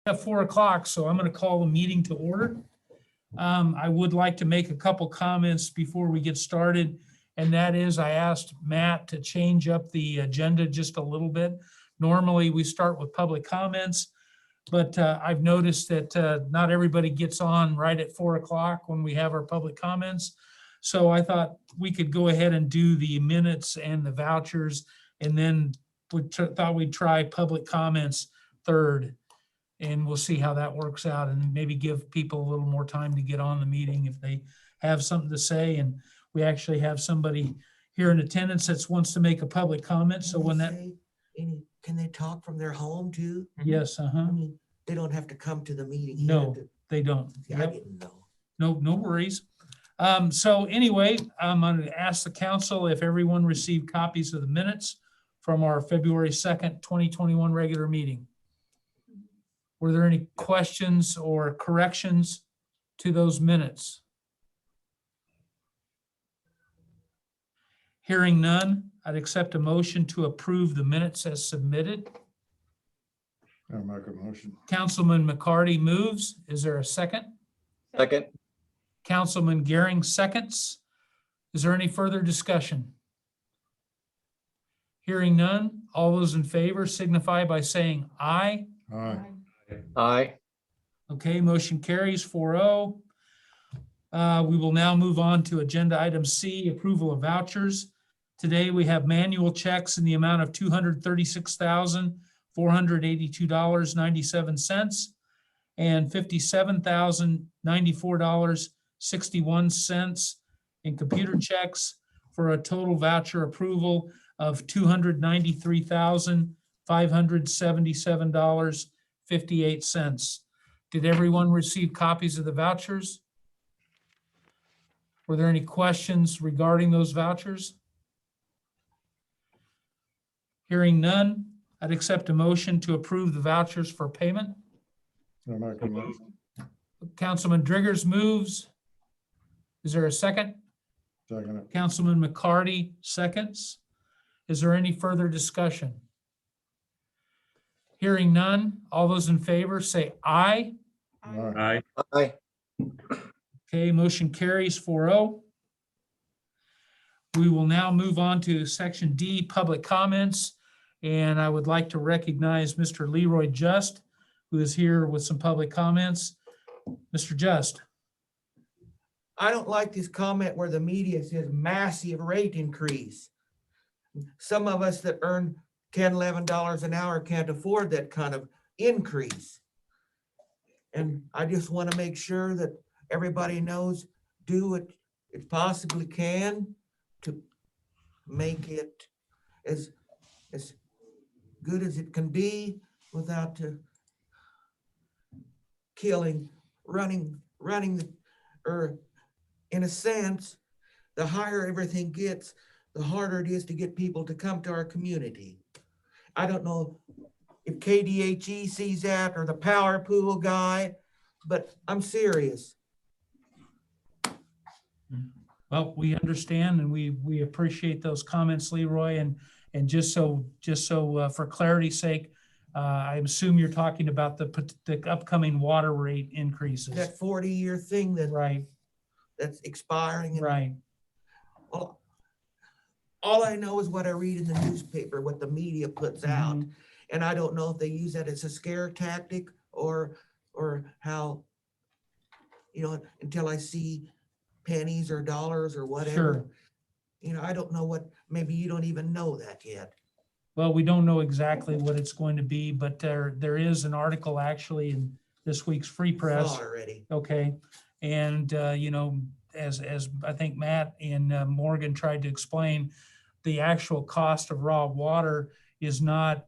At 4 o'clock, so I'm going to call the meeting to order. I would like to make a couple comments before we get started, and that is I asked Matt to change up the agenda just a little bit. Normally, we start with public comments, but I've noticed that not everybody gets on right at 4 o'clock when we have our public comments. So I thought we could go ahead and do the minutes and the vouchers, and then we thought we'd try public comments third. And we'll see how that works out and maybe give people a little more time to get on the meeting if they have something to say. And we actually have somebody here in attendance that wants to make a public comment. So when that, Can they talk from their home too? yes, I mean, they don't have to come to the meeting. here no, to- they don't. Yeah, I Yep. didn't know. No worries. So anyway, I'm going to ask the council if everyone received copies of the minutes from our February 2nd, 2021 regular meeting. Were there any questions or corrections to those minutes? Hearing none, I'd accept a motion to approve the minutes as submitted. I'll make a motion. Councilman McCarty moves. Is there a second? Second. Councilman Gehring seconds. Is there any further discussion? Hearing none, all those in favor signify by saying aye. Aye. Aye. Okay, motion carries 4-0. We will now move on to agenda item C, approval of vouchers. Today, we have manual checks in the amount of $236,482.97 and $57,094.61 in computer checks for a total voucher approval of $293,577.58. Did everyone receive copies of the vouchers? Were there any questions regarding those vouchers? Hearing none, I'd accept a motion to approve the vouchers for payment. I'll make a motion. Councilman Driggers moves. Is there a second? Second it. Councilman McCarty seconds. Is there any further discussion? Hearing none, all those in favor say aye. Aye. Aye. Okay, motion carries 4-0. We will now move on to section D, public comments. And I would like to recognize Mr. Leroy Just, who is here with some public comments. Mr. Just. I don't like this comment where the media says massive rate increase. Some of us that earn $10, $11 an hour can't afford that kind of increase. And I just want to make sure that everybody knows, do what it possibly can to make it as good as it can be without running or in a sense, the higher everything gets, the harder it is to get people to come to our community. I don't know if KDHE sees that or the power pool guy, but I'm serious. Well, we understand and we appreciate those comments, Leroy. And just so for clarity's sake, I assume you're talking about the upcoming water rate increases. That 40-year thing Right, that's expiring. And right. all I know is what I read in the newspaper, what the media puts out. Mhm. And I don't know if they use that as a scare tactic or how, until I see pennies or dollars or whatever. Sure. I don't know what, maybe you don't even know that yet. Well, we don't know exactly what it's going to be, but there is an article actually in this week's Free Press. Saw it already. Okay, and as I think Matt and Morgan tried to explain, the actual cost of raw water is not.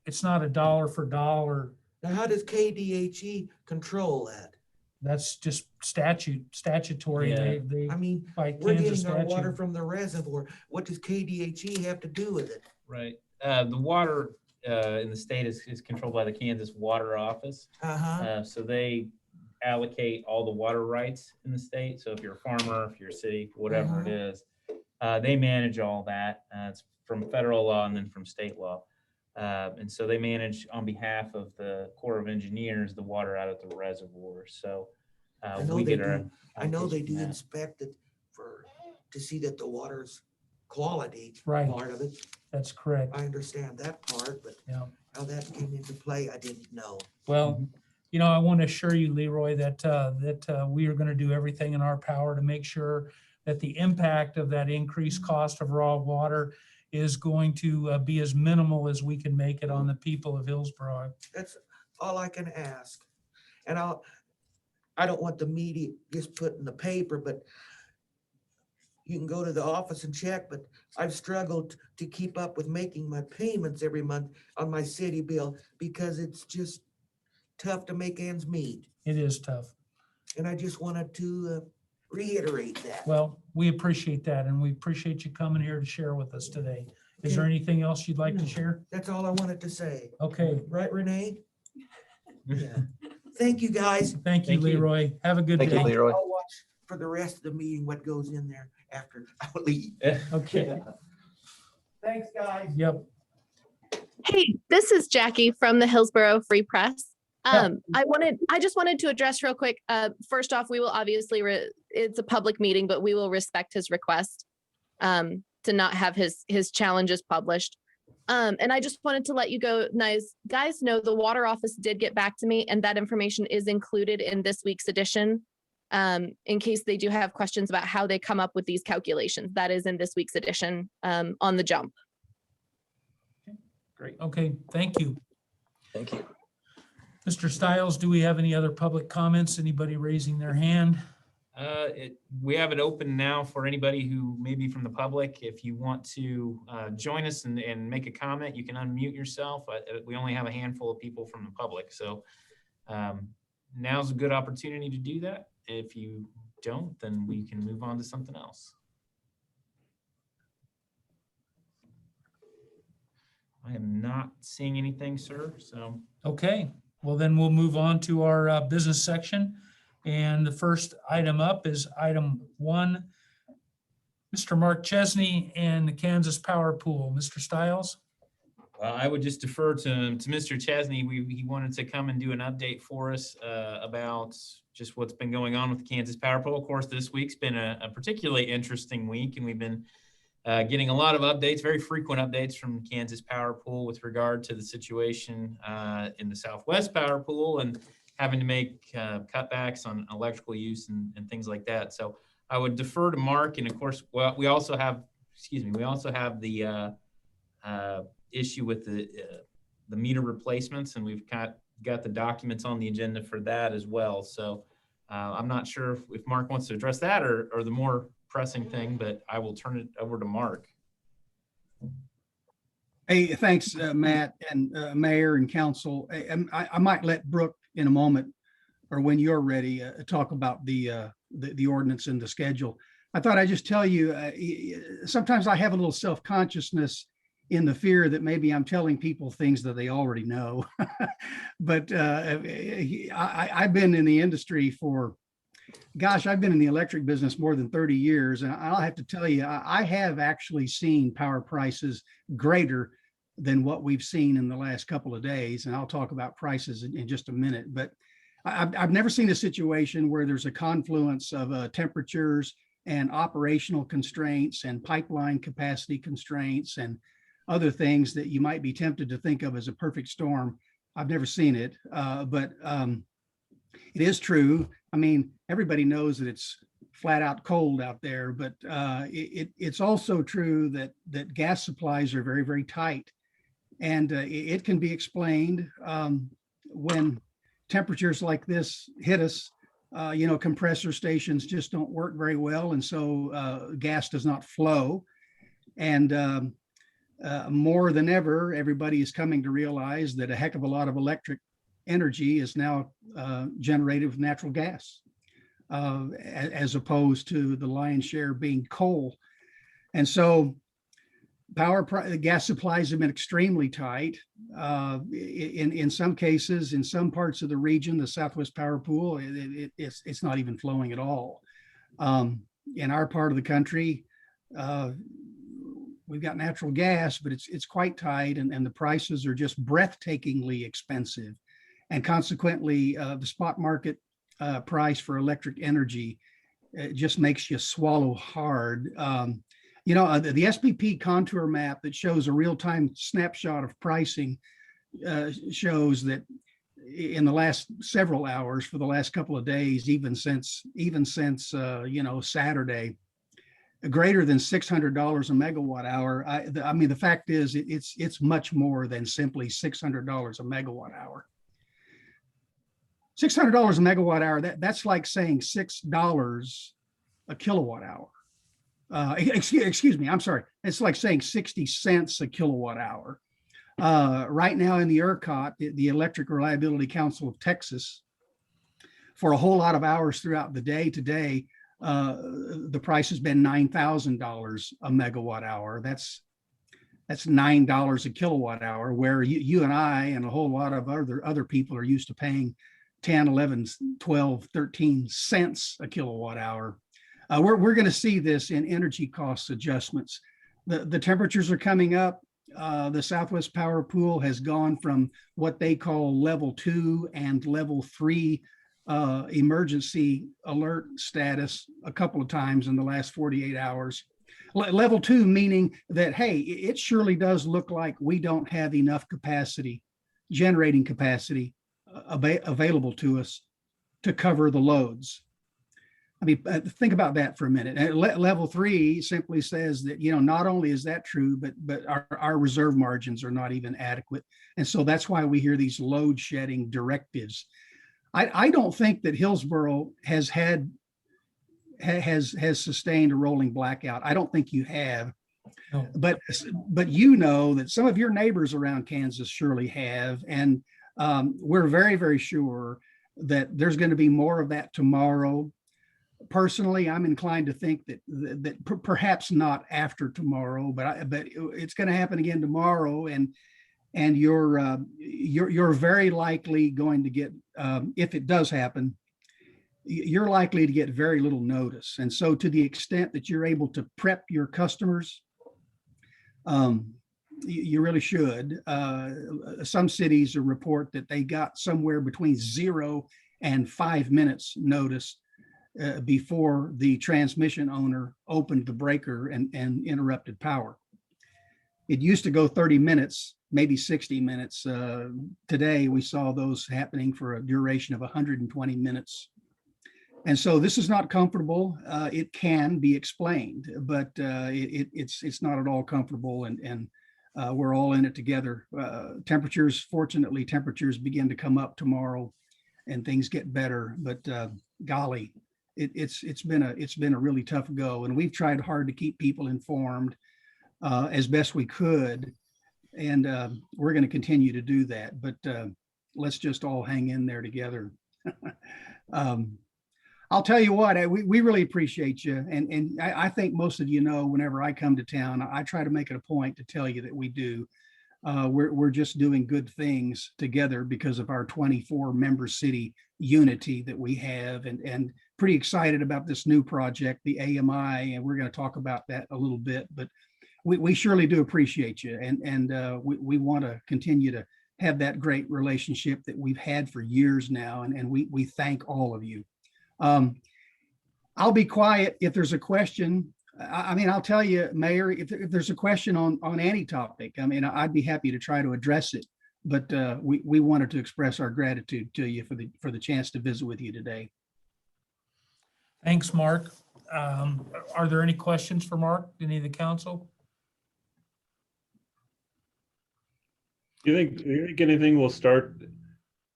It's not a dollar for dollar. Now, how does KDHE control that? That's just statutory. Yeah. They I mean, by we're Kansas getting our water statute. from the reservoir. What does KDHE have to do with it? Right. The water in the state is controlled by the Kansas Water Office. Uh-huh. So they allocate all the water rights in the state. So if you're a farmer, if you're a city, whatever it is, they manage all that. It's from federal law and then from state law. And so they manage on behalf of the Corps of Engineers, the water out of the reservoir. So I know we they get our do, I know they allocation do from that. inspect it to see that the water's quality Right. part of it. That's correct. I understand that part, but Yeah. how that came into play, I didn't know. Well, you know, I want to assure you, Leroy, that we are going to do everything in our power to make sure that the impact of that increased cost of raw water is going to be as minimal as we can make it on the people of Hillsboro. That's all I can ask. And I don't want the media just put in the paper, but you can go to the office and check, but I've struggled to keep up with making my payments every month on my city bill because it's just tough to make ends meet. It is tough. And I just wanted to reiterate that. Well, we appreciate that, and we appreciate you coming here to share with us today. Is there anything else you'd like to share? That's all I wanted to say. Okay, Right, Renee? Yeah. Thank you, guys. thank you, Thank you. Leroy. Have a good Thank you, day. Leroy. I'll watch for the rest of the meeting what goes in there after I leave. Okay, Thanks, guys. yep. Hey, this is Jackie from the Hillsboro Free Press. Yeah. I just wanted to address real quick. First off, we will obviously, it's a public meeting, but we will respect his request to not have his challenges published. And I just wanted to let you guys know the water office did get back to me, and that information is included in this week's edition. In case they do have questions about how they come up with these calculations, that is in this week's edition on the jump. Great. Okay, thank you. Thank you. Mr. Stiles, do we have any other public comments? Anybody raising their hand? We have it open now for anybody who may be from the public. If you want to join us and make a comment, you can unmute yourself. We only have a handful of people from the public. So now's a good opportunity to do that. If you don't, then we can move on to something else. I am not seeing anything, sir. So Okay, well then we'll move on to our business section. And the first item up is item 1, Mr. Mark Chesney and the Kansas Power Pool. Mr. Stiles? I would just defer to Mr. Chesney. He wanted to come and do an update for us about just what's been going on with the Kansas Power Pool. Of course, this week's been a particularly interesting week, and we've been getting a lot of updates, very frequent updates from Kansas Power Pool with regard to the situation in the Southwest Power Pool and having to make cutbacks on electrical use and things like that. So I would defer to Mark. And of course, well, we also have the issue with the meter replacements, and we've got the documents on the agenda for that as well. So I'm not sure if Mark wants to address that or the more pressing thing, but I will turn it over to Mark. Hey, thanks, Matt and Mayor and Council. I might let Brooke in a moment, or when you're ready, talk about the ordinance and the schedule. I thought I'd just tell you, sometimes I have a little self-consciousness in the fear that maybe I'm telling people things that they already know. But I've been in the industry for, gosh, I've been in the electric business more than 30 years. And I'll have to tell you, I have actually seen power prices greater than what we've seen in the last couple of days. And I'll talk about prices in just a minute. But I've never seen a situation where there's a confluence of temperatures and operational constraints and pipeline capacity constraints and other things that you might be tempted to think of as a perfect storm. I've never seen it, but it is true. I mean, everybody knows that it's flat out cold out there, but it's also true that gas supplies are very, very tight. And it can be explained when temperatures like this hit us, compressor stations just don't work very well. And so gas does not flow. And more than ever, everybody is coming to realize that a heck of a lot of electric energy is now generated with natural gas, as opposed to the lion's share being coal. And so gas supplies have been extremely tight. In some cases, in some parts of the region, the Southwest Power Pool, it's not even flowing at all. In our part of the country, we've got natural gas, but it's quite tight, and the prices are just breathtakingly expensive. And consequently, the spot market price for electric energy just makes you swallow hard. The SPP contour map that shows a real-time snapshot of pricing shows that in the last several hours, for the last couple of days, even since Saturday, greater than $600 a megawatt hour. I mean, the fact is, it's much more than simply $600 a megawatt hour. $600 a megawatt hour, that's like saying $6 a kilowatt hour. Excuse me, I'm sorry. It's like saying 60 cents a kilowatt hour. Right now in the ERCOT, the Electric Reliability Council of Texas, for a whole lot of hours throughout the day today, the price has been $9,000 a megawatt hour. That's $9 a kilowatt hour, where you and I and a whole lot of other people are used to paying 10, 11, 12, 13 cents a kilowatt hour. We're going to see this in energy cost adjustments. The temperatures are coming up. The Southwest Power Pool has gone from what they call level 2 and level 3 emergency alert status a couple of times in the last 48 hours. Level 2 meaning that, hey, it surely does look like we don't have enough capacity, generating capacity available to us to cover the loads. I mean, think about that for a minute. Level 3 simply says that, not only is that true, but our reserve margins are not even adequate. And so that's why we hear these load shedding directives. I don't think that Hillsboro has sustained a rolling blackout. I don't think you have. No. But that some of your neighbors around Kansas surely have. And we're very, very sure that there's going to be more of that tomorrow. Personally, I'm inclined to think that perhaps not after tomorrow, but it's going to happen again tomorrow, and you're very likely going to get, if it does happen, you're likely to get very little notice. And so, to the extent that you're able to prep your customers, you really should. Some cities report that they got somewhere between 0 and 5 minutes notice before the transmission owner opened the breaker and interrupted power. It used to go 30 minutes, maybe 60 minutes. Today, we saw those happening for a duration of 120 minutes. And so this is not comfortable. It can be explained, but it's not at all comfortable, and we're all in it together. Fortunately, temperatures begin to come up tomorrow and things get better, but golly, it's been a really tough go, and we've tried hard to keep people informed as best we could, and we're going to continue to do that. But let's just all hang in there together. I'll tell you what, we really appreciate you, and I think most of you know, whenever I come to town, I try to make it a point to tell you that we do. We're just doing good things together because of our 24 member city unity that we have, and pretty excited about this new project, the AMI, and we're going to talk about that a little bit, but we surely do appreciate you, and we want to continue to have that great relationship that we've had for years now, and we thank all of you. I'll be quiet if there's a question. I mean, I'll tell you, Mayor, if there's a question on any topic, I mean, I'd be happy to try to address it, but we wanted to express our gratitude to you for the chance to visit with you today. Thanks, Mark. Are there any questions for Mark, any of the council? You think anything will start?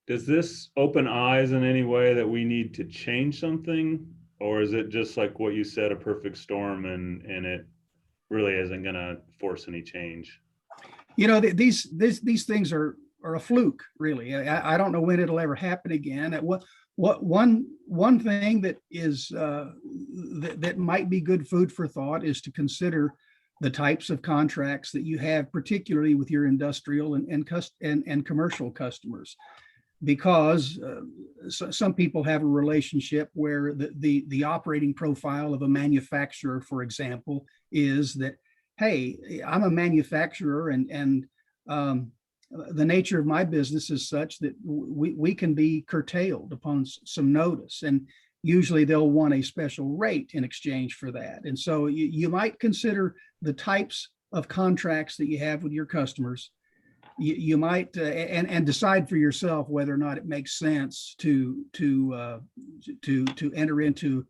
Does this open eyes in any way that we need to change something? Or is it just like what you said, a perfect storm, and it really isn't going to force any change? These things are a fluke, really. I don't know when it'll ever happen again. One thing that is that might be good food for thought is to consider the types of contracts that you have, particularly with your industrial and commercial customers, because some people have a relationship where the operating profile of a manufacturer, for example, is that, hey, I'm a manufacturer and the nature of my business is such that we can be curtailed upon some notice. And usually they'll want a special rate in exchange for that. And so you might consider the types of contracts that you have with your customers. You might and decide for yourself whether or not it makes sense to enter into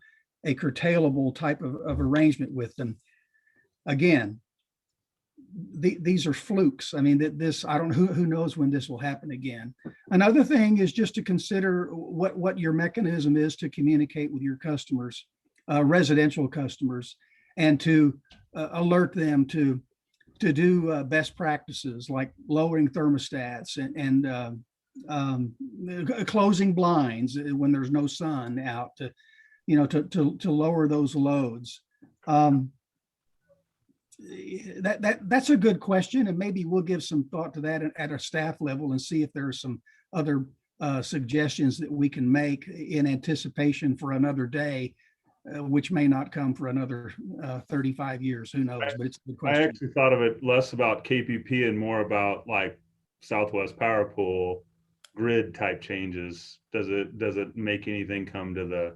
a curtailable type of arrangement with them. Again, these are flukes. I mean, this, I don't know, who knows when this will happen again. Another thing is just to consider what your mechanism is to communicate with your customers, residential customers, and to alert them to do best practices like lowering thermostats and closing blinds when there's no sun out to lower those loads. That's a good question, and maybe we'll give some thought to that at a staff level and see if there are some other suggestions that we can make in anticipation for another day, which may not come for another 35 years. Who knows? But it's a good I question. actually thought of it less about KPP and more about like Southwest Power Pool grid type changes. Does it make anything come to the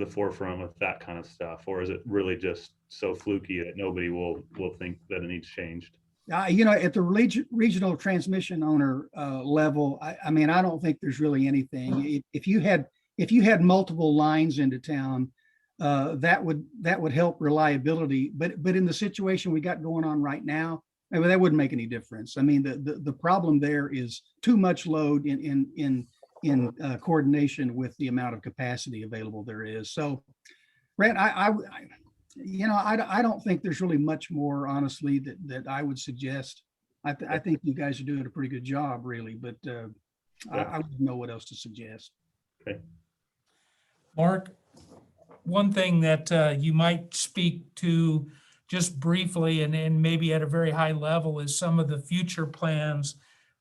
forefront with that kind of stuff, or is it really just so fluky that nobody will think that it needs changed? At the regional transmission owner level, I mean, I don't think there's really anything. If you had multiple lines into town, that would help reliability. But in the situation we got going on right now, I mean, that wouldn't make any difference. I mean, the problem there is too much load in coordination with the amount of capacity available there is. So, Brent, I don't think there's really much more, honestly, that I would suggest. I think you guys are doing a pretty good job, really, but I wouldn't know what else to suggest. Okay. Mark, one thing that you might speak to just briefly and maybe at a very high level is some of the future plans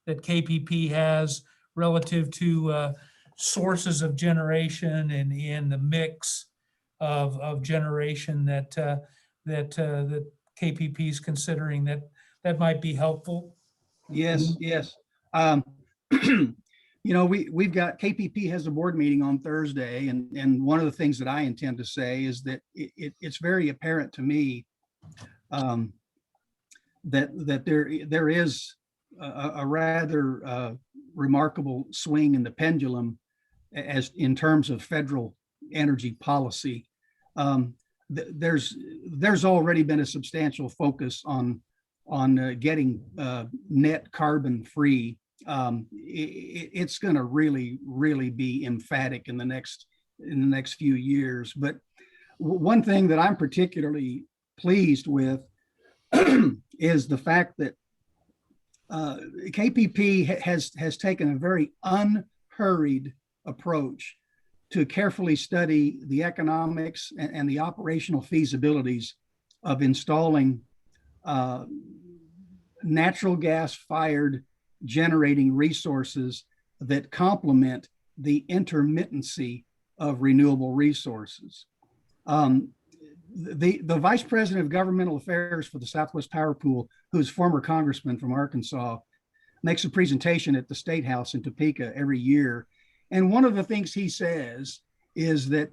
that KPP has relative to sources of generation and in the mix of generation that KPP is considering that might be helpful. Yes. We've got KPP has a board meeting on Thursday, and one of the things that I intend to say is that it's very apparent to me that there is a rather remarkable swing in the pendulum as in terms of federal energy policy. There's already been a substantial focus on getting net carbon free. It's going to really be emphatic in the next few years. But one thing that I'm particularly pleased with is the fact that KPP has taken a very unhurried approach to carefully study the economics and the operational feasibilities of installing natural gas fired generating resources that complement the intermittency of renewable resources. The Vice President of Governmental Affairs for the Southwest Power Pool, who's former congressman from Arkansas, makes a presentation at the State House in Topeka every year. And one of the things he says is that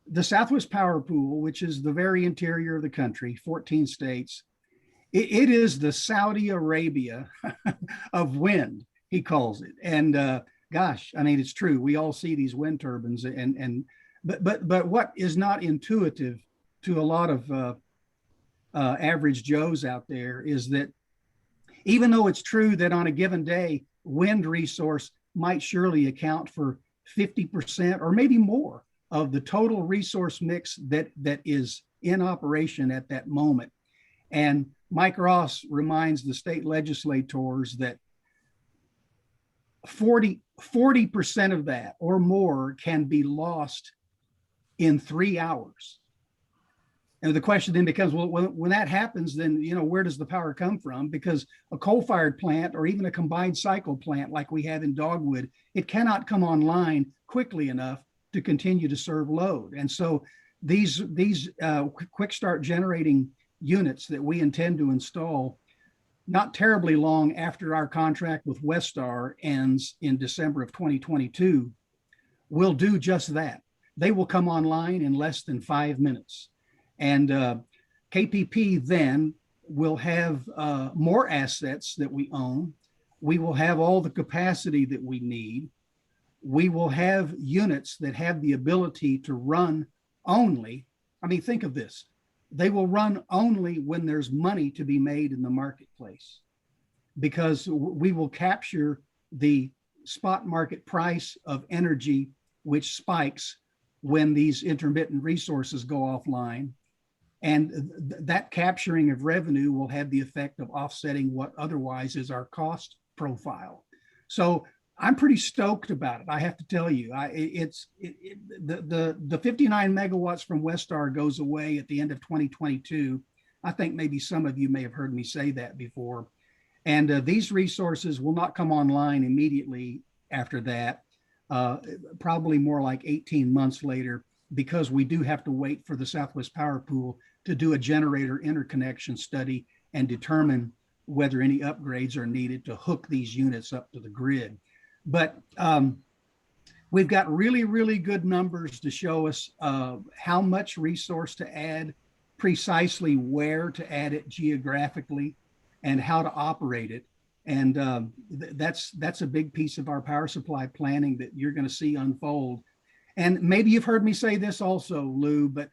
the Southwest Power Pool, which is the very interior of the country, 14 states, it is the Saudi Arabia of wind, he calls it. And gosh, I mean, it's true. We all see these wind turbines, but what is not intuitive to a lot of average Joes out there is that even though it's true that on a given day, wind resource might surely account for 50% or maybe more of the total resource mix that is in operation at that moment. And Mike Ross reminds the state legislators that 40% of that or more can be lost in 3 hours. And the question then becomes, well, when that happens, then, where does the power come from? Because a coal-fired plant or even a combined cycle plant like we have in Dogwood, it cannot come online quickly enough to continue to serve load. And so these quick start generating units that we intend to install not terribly long after our contract with Westar ends in December of 2022 will do just that. They will come online in less than 5 minutes. And KPP then will have more assets that we own. We will have all the capacity that we need. We will have units that have the ability to run only. I mean, think of this. They will run only when there's money to be made in the marketplace, because we will capture the spot market price of energy, which spikes when these intermittent resources go offline. And that capturing of revenue will have the effect of offsetting what otherwise is our cost profile. So I'm pretty stoked about it. I have to tell you, the 59 megawatts from Westar goes away at the end of 2022. I think maybe some of you may have heard me say that before. And these resources will not come online immediately after that, probably more like 18 months later, because we do have to wait for the Southwest Power Pool to do a generator interconnection study and determine whether any upgrades are needed to hook these units up to the grid. But we've got really, really good numbers to show us how much resource to add, precisely where to add it geographically, and how to operate it. And that's a big piece of our power supply planning that you're going to see unfold. And maybe you've heard me say this also, Lou, but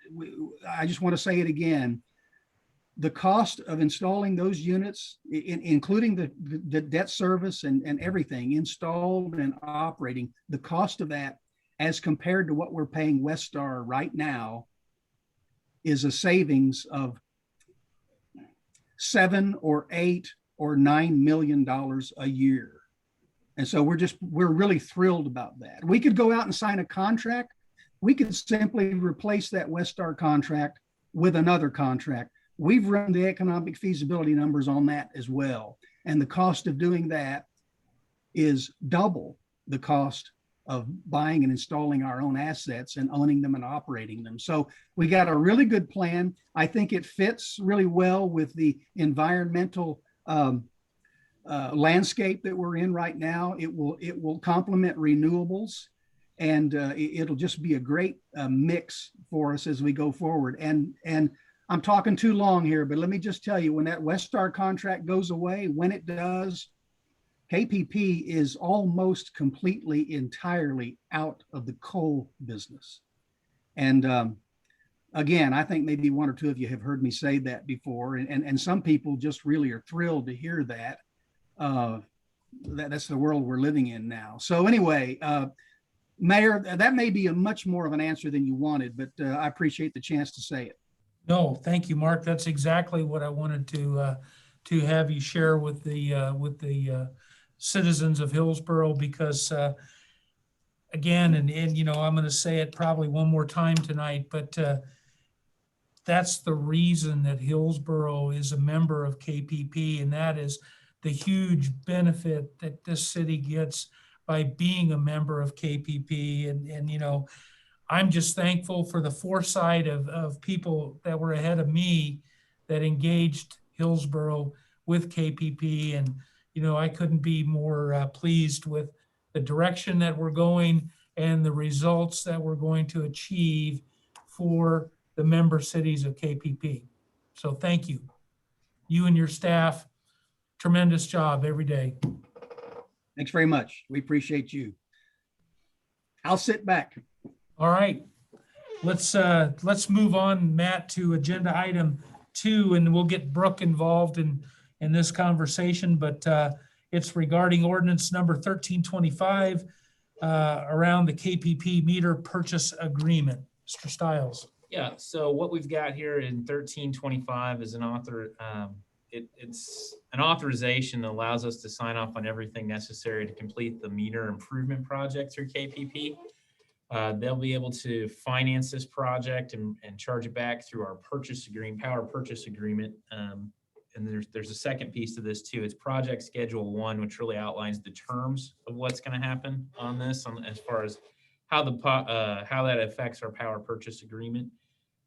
I just want to say it again. The cost of installing those units, including the debt service and everything installed and operating, the cost of that as compared to what we're paying Westar right now is a savings of $7 or $8 or $9 million a year. And so we're really thrilled about that. We could go out and sign a contract. We could simply replace that Westar contract with another contract. We've run the economic feasibility numbers on that as well. And the cost of doing that is double the cost of buying and installing our own assets and owning them and operating them. So we got a really good plan. I think it fits really well with the environmental landscape that we're in right now. It will complement renewables, and it'll just be a great mix for us as we go forward. And I'm talking too long here, but let me just tell you, when that Westar contract goes away, when it does, KPP is almost completely, entirely out of the coal business. And again, I think maybe one or two of you have heard me say that before, and some people just really are thrilled to hear that. That's the world we're living in now. So anyway, Mayor, that may be a much more of an answer than you wanted, but I appreciate the chance to say it. No, thank you, Mark. That's exactly what I wanted to have you share with the citizens of Hillsboro, because again, and you know, I'm going to say it probably one more time tonight, but that's the reason that Hillsboro is a member of KPP, and that is the huge benefit that this city gets by being a member of KPP. And you know, I'm just thankful for the foresight of people that were ahead of me that engaged Hillsboro with KPP. And, you know, I couldn't be more pleased with the direction that we're going and the results that we're going to achieve for the member cities of KPP. So thank you. You and your staff, tremendous job every day. Thanks very much. We appreciate you. I'll sit back. All right, let's move on, Matt, to agenda item 2, and we'll get Brooke involved in this conversation, but it's regarding ordinance number 1325 around the KPP meter purchase agreement. Mr. Stiles. Yeah, so what we've got here in 1325 is it's an authorization that allows us to sign off on everything necessary to complete the meter improvement project through KPP. They'll be able to finance this project and charge it back through our power purchase agreement. And there's a second piece to this too. It's project schedule 1, which really outlines the terms of what's going to happen on this, as far as how that affects our power purchase agreement.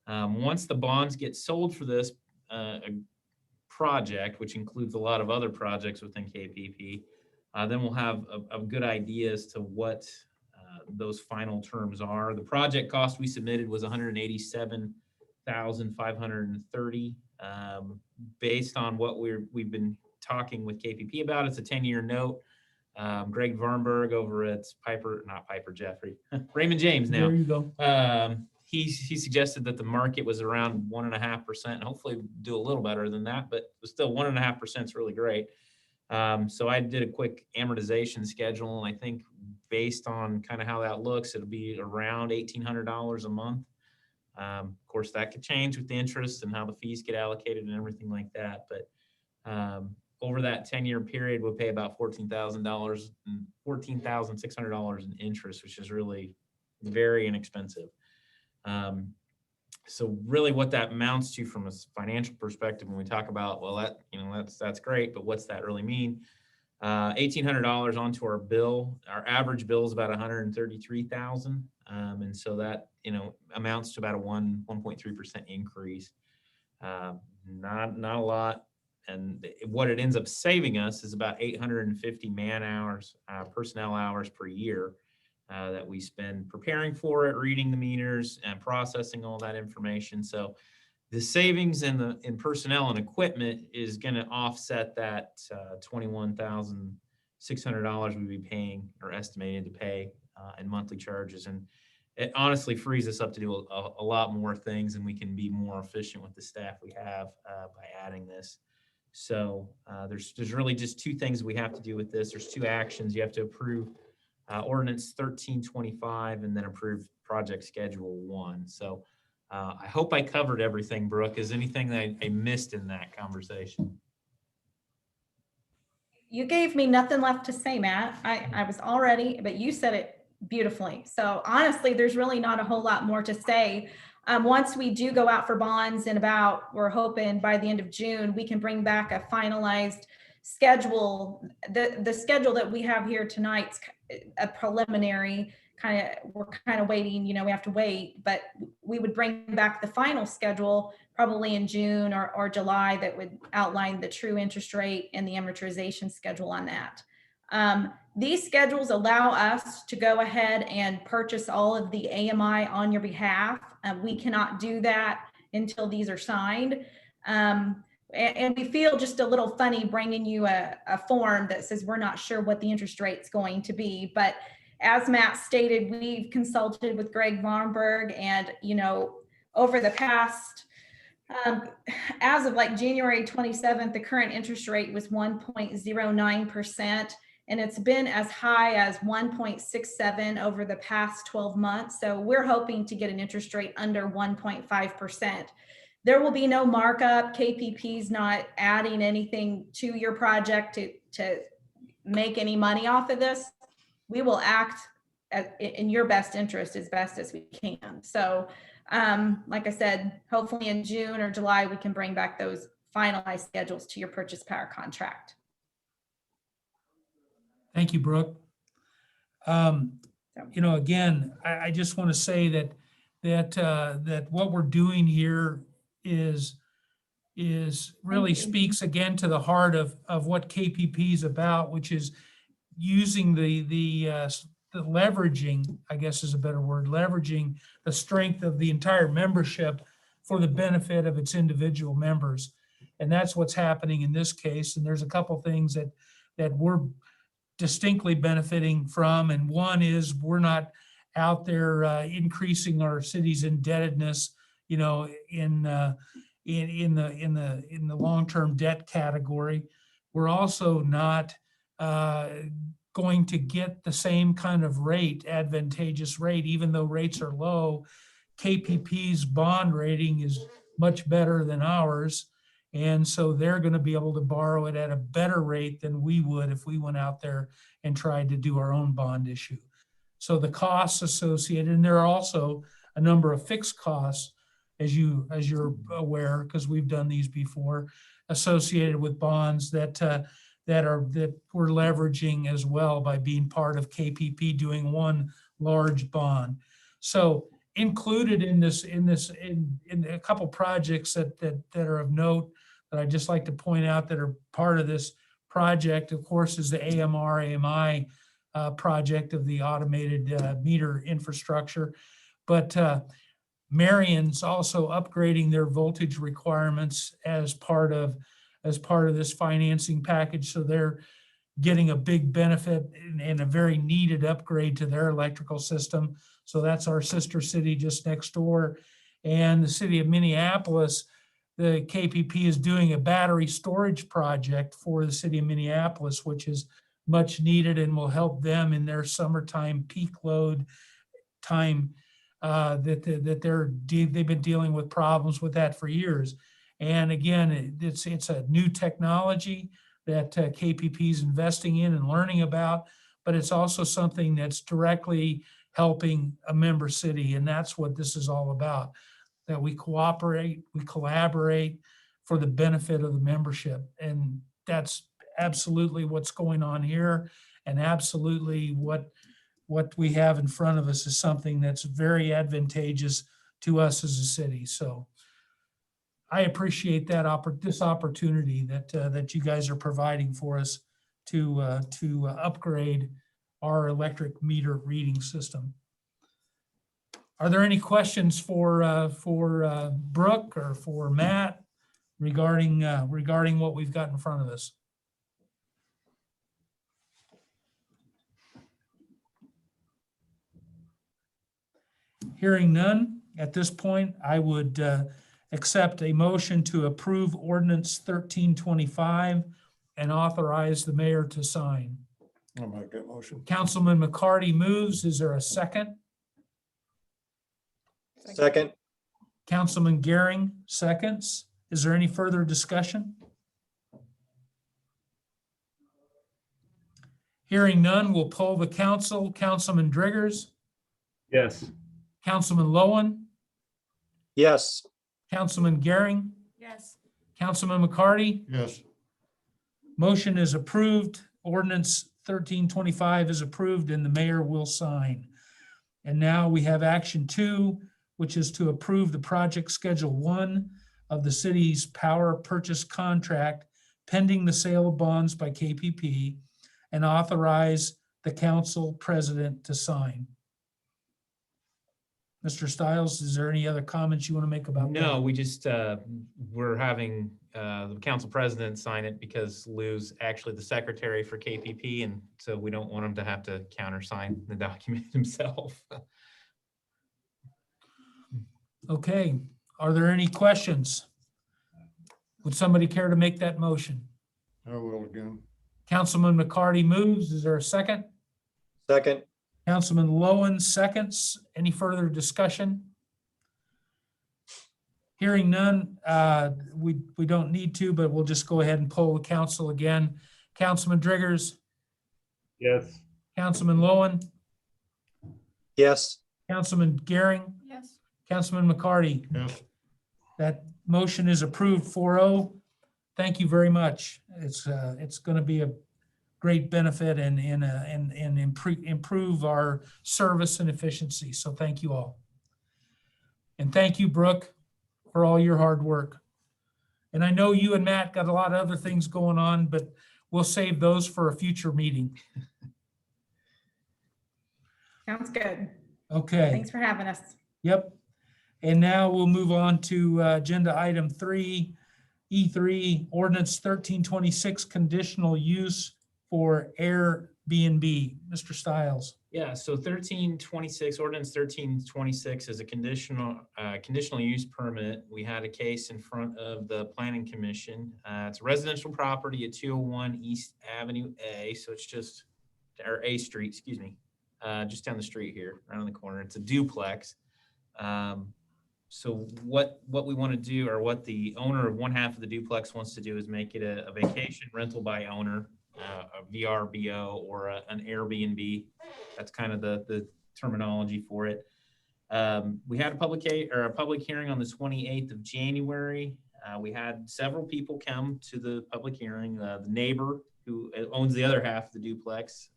Once the bonds get sold for this, a project, which includes a lot of other projects within KPP, then we'll have a good idea as to what those final terms are. The project cost we submitted was $187,530. Based on what we've been talking with KPP about, it's a 10-year note. Greg Varnberg over at Raymond James now. There you go. He suggested that the market was around 1.5%, and hopefully do a little better than that, but still 1.5% is really great. So I did a quick amortization schedule, and I think based on kind of how that looks, it'll be around $1,800 a month. Of course, that could change with the interest and how the fees get allocated and everything like that. But over that 10-year period, we'll pay about $14,600 in interest, which is really very inexpensive. So really what that amounts to from a financial perspective, when we talk about, well, that's great, but what's that really mean? $1,800 onto our bill. Our average bill is about $133,000. And so that, amounts to about a 1.3% increase. Not a lot. And what it ends up saving us is about 850 man hours, personnel hours per year that we spend preparing for it, reading the meters and processing all that information. So the savings in personnel and equipment is going to offset that $21,600 we'd be paying or estimated to pay in monthly charges. And it honestly frees us up to do a lot more things, and we can be more efficient with the staff we have by adding this. So there's really just two things we have to do with this. There's two actions. You have to approve ordinance 1325 and then approve project schedule 1. So I hope I covered everything, Brooke. Is anything that I missed in that conversation? You gave me nothing left to say, Matt. I was all ready, but you said it beautifully. So honestly, there's really not a whole lot more to say. Once we do go out for bonds in we're hoping by the end of June, we can bring back a finalized schedule. The schedule that we have here tonight's a preliminary we're kind of waiting, we have to wait, but we would bring back the final schedule probably in June or July that would outline the true interest rate and the amortization schedule on that. These schedules allow us to go ahead and purchase all of the AMI on your behalf. We cannot do that until these are signed. And we feel just a little funny bringing you a form that says we're not sure what the interest rate's going to be. But as Matt stated, we've consulted with Greg Varnberg, and over the past, as of January 27th, the current interest rate was 1.09%. And it's been as high as 1.67 over the past 12 months. So we're hoping to get an interest rate under 1.5%. There will be no markup. KPP's not adding anything to your project to make any money off of this. We will act in your best interest as best as we can. So like I said, hopefully in June or July, we can bring back those finalized schedules to your purchase power contract. Thank you, Brooke. Again, I just want to say that what we're doing here is really speaks again to the heart of what KPP is about, which is using the leveraging, I guess is a better word, leveraging the strength of the entire membership for the benefit of its individual members. And that's what's happening in this case. And there's a couple things that we're distinctly benefiting from. And one is we're not out there increasing our city's indebtedness, in the long-term debt category. We're also not going to get the same kind of advantageous rate, even though rates are low. KPP's bond rating is much better than ours. And so they're going to be able to borrow it at a better rate than we would if we went out there and tried to do our own bond issue. So the costs associated, and there are also a number of fixed costs, as you're aware, because we've done these before, associated with bonds that we're leveraging as well by being part of KPP doing one large bond. So included in a couple projects that are of note that I'd just like to point out that are part of this project, of course, is the AMI project of the automated meter infrastructure. But Marion's also upgrading their voltage requirements as part of this financing package. So they're getting a big benefit and a very needed upgrade to their electrical system. So that's our sister city just next door. And the city of Minneapolis, the KPP is doing a battery storage project for the city of Minneapolis, which is much needed and will help them in their summertime peak load time they've been dealing with problems with that for years. And again, it's a new technology that KPP is investing in and learning about, but it's also something that's directly helping a member city. And that's what this is all about, that we cooperate, we collaborate for the benefit of the membership. And that's absolutely what's going on here. And absolutely what we have in front of us is something that's very advantageous to us as a city. So I appreciate this opportunity that you guys are providing for us to upgrade our electric meter reading system. Are there any questions for Brooke or for Matt regarding what we've got in front of us? Hearing none, at this point, I would accept a motion to approve ordinance 1325 and authorize the mayor to sign. I'll make that motion. Councilman McCarty moves. Is there a second? Second. Councilman Gehring seconds. Is there any further discussion? Hearing none, we'll poll the council. Councilman Driggers, Yes. Councilman Lowen, Yes. Councilman Gehring, Yes. Councilman McCarty. Yes. Motion is approved. Ordinance 1325 is approved and the mayor will sign. And now we have action 2, which is to approve the project schedule 1 of the city's power purchase contract pending the sale of bonds by KPP and authorize the council president to sign. Mr. Stiles, is there any other comments you want to make about that? No, we just, we're having the council president sign it because Lou's actually the secretary for KPP, and so we don't want him to have to countersign the document himself. Okay, are there any questions? Would somebody care to make that motion? I will again. Councilman McCarty moves. Is there a second? Second. Councilman Lowen seconds. Any further discussion? Hearing none, we don't need to, but we'll just go ahead and poll the council again. Councilman Driggers, Yes. Councilman Lowen, Yes. Councilman Gehring, Yes. Councilman McCarty. Yes. That motion is approved 4-0. Thank you very much. It's going to be a great benefit and improve our service and efficiency. So thank you all. And thank you, Brooke, for all your hard work. And I know you and Matt got a lot of other things going on, but we'll save those for a future meeting. Sounds good. Okay. Thanks for having us. Yep. And now we'll move on to agenda item 3, E3, ordinance 1326, conditional use for Airbnb. Mr. Stiles. Yeah, so 1326, ordinance 1326 is a conditional use permit. We had a case in front of the planning commission. It's a residential property at 201 East Avenue A, so it's just, or A Street, excuse me, just down the street here, around the corner. It's a duplex. So what we want to do, or what the owner of one half of the duplex wants to do, is make it a vacation rental by owner, a VRBO, or an Airbnb. That's kind of the terminology for it. We had a public hearing on the 28th of January. We had several people come to the public hearing. The neighbor who owns the other half of the duplex,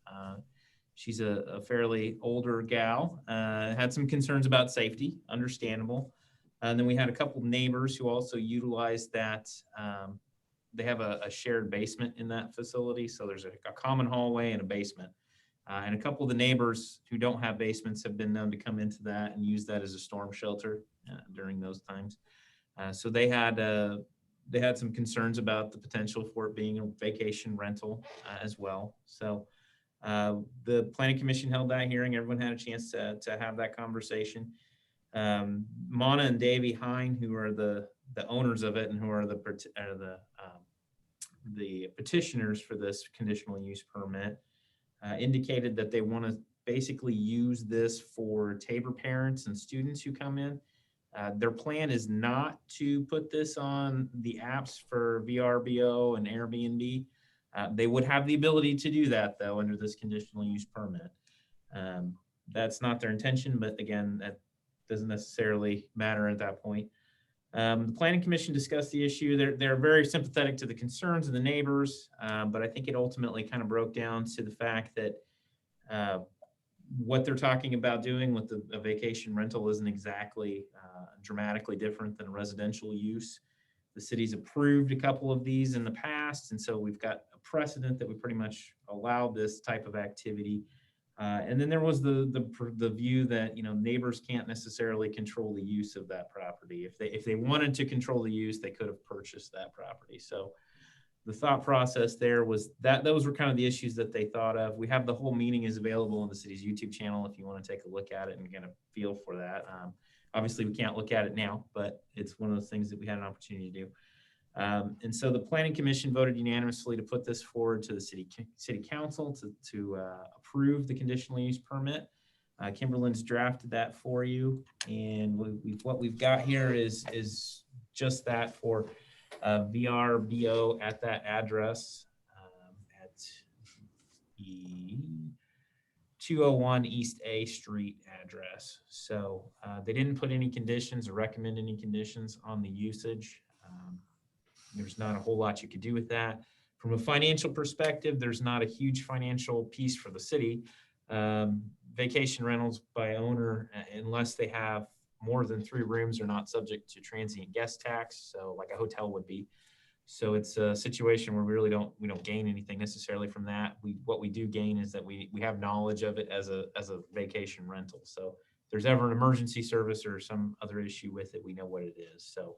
She's a fairly older gal, had some concerns about safety, understandable. And then we had a couple neighbors who also utilized that. They have a shared basement in that facility. So there's a common hallway and a basement. And a couple of the neighbors who don't have basements have been known to come into that and use that as a storm shelter during those times. So they had some concerns about the potential for it being a vacation rental as well. So the Planning Commission held that hearing. Everyone had a chance to have that conversation. Mona and Davey Hine, who are the owners of it and who are the petitioners for this conditional use permit, indicated that they want to basically use this for Tabor parents and students who come in. Their plan is not to put this on the apps for VRBO and Airbnb. They would have the ability to do that, though, under this conditional use permit. That's not their intention, but again, that doesn't necessarily matter at that point. The Planning Commission discussed the issue. They're very sympathetic to the concerns of the neighbors, but I think it ultimately kind of broke down to the fact that what they're talking about doing with a vacation rental isn't exactly dramatically different than a residential use. The city's approved a couple of these in the past, and so we've got a precedent that we pretty much allow this type of activity. And then there was the view that, you know, neighbors can't necessarily control the use of that property. If they wanted to control the use, they could have purchased that property. So the thought process there was that those were kind of the issues that they thought of. We have the whole meeting is available on the city's YouTube channel if you want to take a look at it and get a feel for that. Obviously, we can't look at it now, but it's one of those things that we had an opportunity to do. And so the Planning Commission voted unanimously to put this forward to the City Council to approve the conditional use permit. Kimberly's drafted that for you, and what we've got here is just that for VRBO at that address at the 201 East A Street address. So they didn't put any conditions or recommend any conditions on the usage. There's not a whole lot you could do with that. From a financial perspective, there's not a huge financial piece for the city. Vacation rentals by owner, unless they have more than 3 rooms, are not subject to transient guest tax, so like a hotel would be. So it's a situation where we don't gain anything necessarily from that. What we do gain is that we have knowledge of it as a vacation rental. So if there's ever an emergency service or some other issue with it, we know what it is. So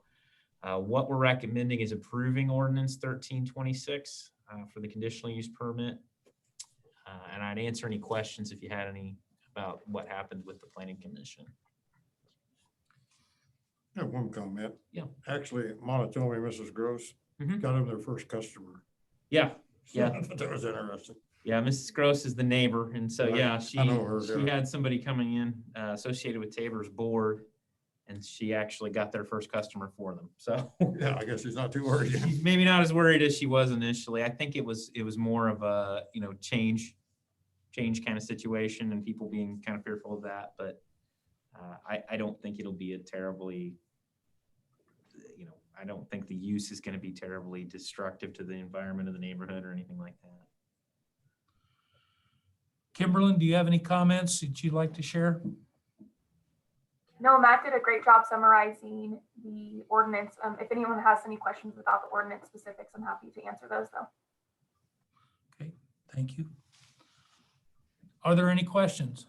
what we're recommending is approving ordinance 1326 for the conditional use permit. And I'd answer any questions if you had any about what happened with the Planning Commission. I have one comment. Yeah. Actually, Mona told me Mrs. Gross got him their first customer. Yeah. Yeah. I thought that was interesting. Yeah, Mrs. Gross is the neighbor, and so yeah, I know her, she yeah. had somebody coming in associated with Tabor's board, and she actually got their first customer for them. So Yeah, I guess he's not too worried. she's maybe not as worried as she was initially. I think it was more of a change kind of situation, and people being kind of fearful of that. But I don't think it'll be a terribly, I don't think the use is going to be terribly destructive to the environment of the neighborhood or anything like that. Kimberlyn, do you have any comments that you'd like to share? No, Matt did a great job summarizing the ordinance. If anyone has any questions about the ordinance specifics, I'm happy to answer those though. Okay, thank you. Are there any questions?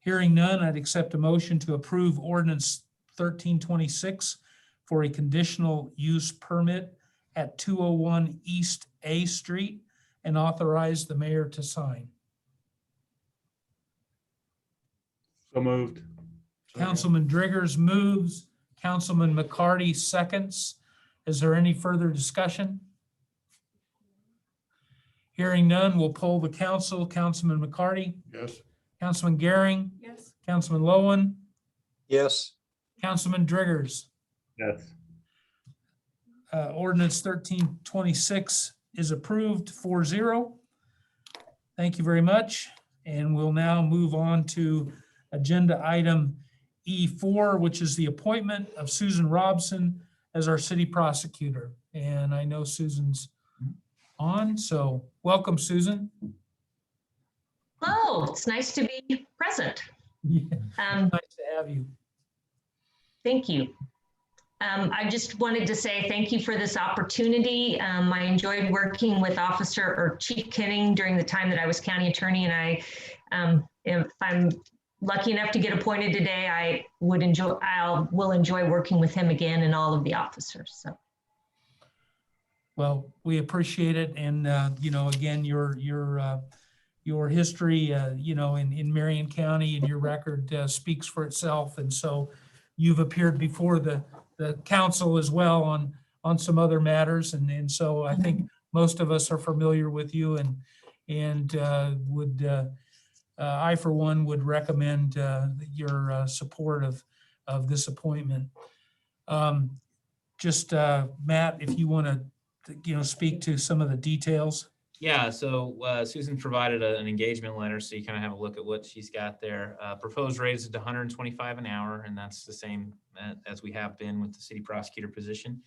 Hearing none, I'd accept a motion to approve ordinance 1326 for a conditional use permit at 201 East A Street and authorize the mayor to sign. So moved. Councilman Driggers moves, Councilman McCarty seconds. Is there any further discussion? Hearing none, we'll poll the council. Councilman McCarty, Yes. Councilman Gehring, Yes. Councilman Lowen, yes, Councilman Driggers. Yes. Ordinance 1326 is approved 4-0. Thank you very much. And we'll now move on to agenda item E4, which is the appointment of Susan Robson as our city prosecutor. And I know Susan's on. So welcome, Susan. Hello, it's nice to be present. Yeah, Um, nice to have you. Thank you. I just wanted to say thank you for this opportunity. I enjoyed working with Chief Kenning during the time that I was county attorney, and if I'm lucky enough to get appointed today, I will enjoy working with him again and all of the officers. So. Well, we appreciate it. And, again, your history, in Marion County and your record speaks for itself. And so you've appeared before the council as well on some other matters. And so I think most of us are familiar with you and I, for one, would recommend your support of this appointment. Matt, if you want to, speak to some of the details. Yeah, so Susan provided an engagement letter, so you kind of have a look at what she's got there. Proposed rate is at $125 an hour, and that's the same as we have been with the city prosecutor position.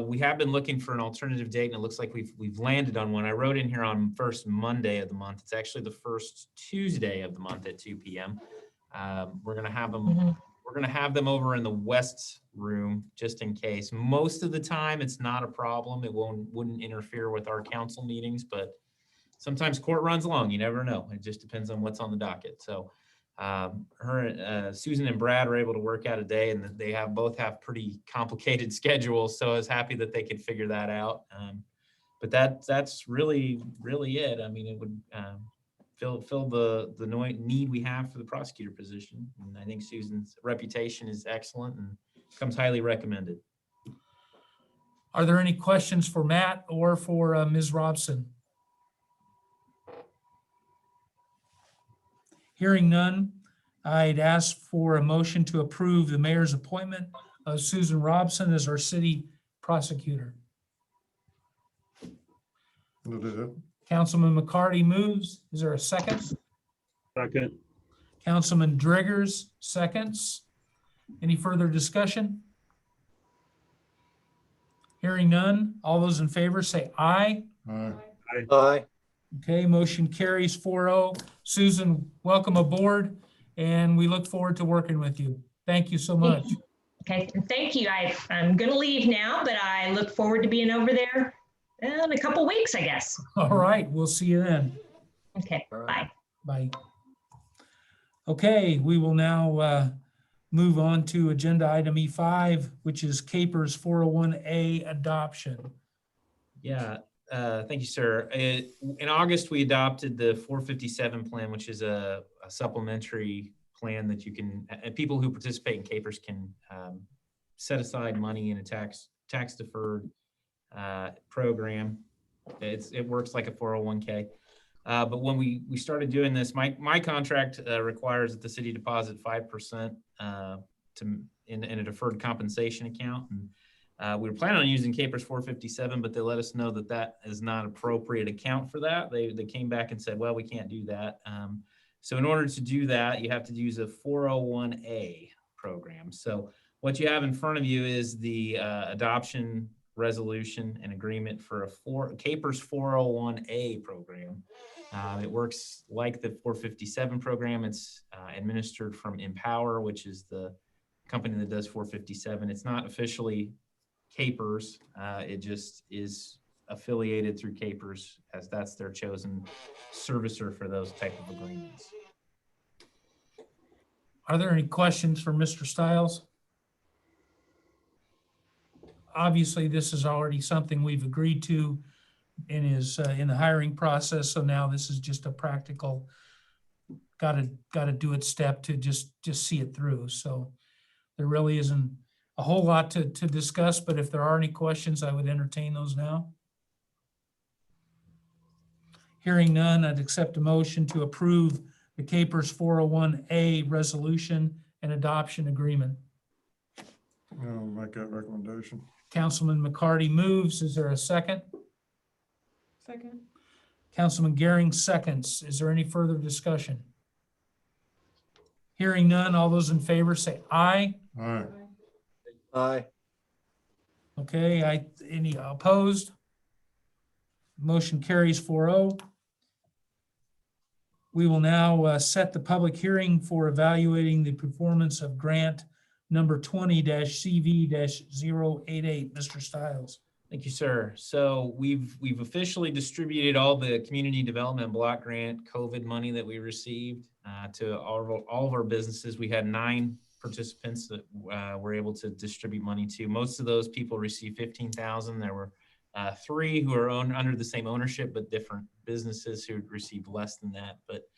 We have been looking for an alternative date, and it looks like we've landed on one. I wrote in here on first Monday of the month. It's actually the first Tuesday of the month at 2 p.m. We're gonna have them. We're going to have them over in the West room just in case. Most of the time, it's not a problem. It wouldn't interfere with our council meetings, but sometimes court runs long. You never know. It just depends on what's on the docket. So Susan and Brad were able to work out a day, and they both have pretty complicated schedules. So I was happy that they could figure that out. But that's really it. I mean, it would fill the need we have for the prosecutor position. And I think Susan's reputation is excellent and comes highly recommended. Are there any questions for Matt or for Ms. Robson? Hearing none, I'd ask for a motion to approve the mayor's appointment of Susan Robson as our city prosecutor. We'll do that. Councilman McCarty moves. Is there a second? Second. Councilman Driggers seconds. Any further discussion? Hearing none. All those in favor say aye. Aye. Aye. Okay, motion carries 4-0. Susan, welcome aboard, and we look forward to working with you. Thank you so much. Okay, and thank you. I'm going to leave now, but I look forward to being over there in a couple weeks, I guess. All right, we'll see you then. Okay, bye. Bye. Okay, we will now move on to agenda item E5, which is Capers 401A adoption. Yeah, thank you, sir. In August, we adopted the 457 plan, which is a supplementary plan that you can, people who participate in Capers can set aside money in a tax deferred program. It works like a 401k. But when we started doing this, my contract requires that the city deposit 5% in a deferred compensation account. And we were planning on using Capers 457, but they let us know that is not appropriate account for that. They came back and said, well, we can't do that. So in order to do that, you have to use a 401A program. So what you have in front of you is the adoption resolution and agreement for a Capers 401A program. It works like the 457 program. It's administered from Empower, which is the company that does 457. It's not officially Capers. It just is affiliated through Capers, as that's their chosen servicer for those type of agreements. Are there any questions for Mr. Stiles? Obviously, this is already something we've agreed to in the hiring process. So now this is just a practical, got to do it step to just see it through. So there really isn't a whole lot to discuss, but if there are any questions, I would entertain those now. Hearing none, I'd accept a motion to approve the Capers 401A resolution and adoption agreement. I'll make that recommendation. Councilman McCarty moves. Is there a second? Second. Councilman Gehring seconds. Is there any further discussion? Hearing none, all those in favor say aye. Aye. Aye. Okay, any opposed? Motion carries 4-0. We will now set the public hearing for evaluating the performance of grant number 20-CV-088. Mr. Stiles. Thank you, sir. So we've officially distributed all the community development block grant COVID money that we received to all of our businesses. We had 9 participants that were able to distribute money to. Most of those people received 15,000. There were 3 who are under the same ownership, but different businesses who received less than that. But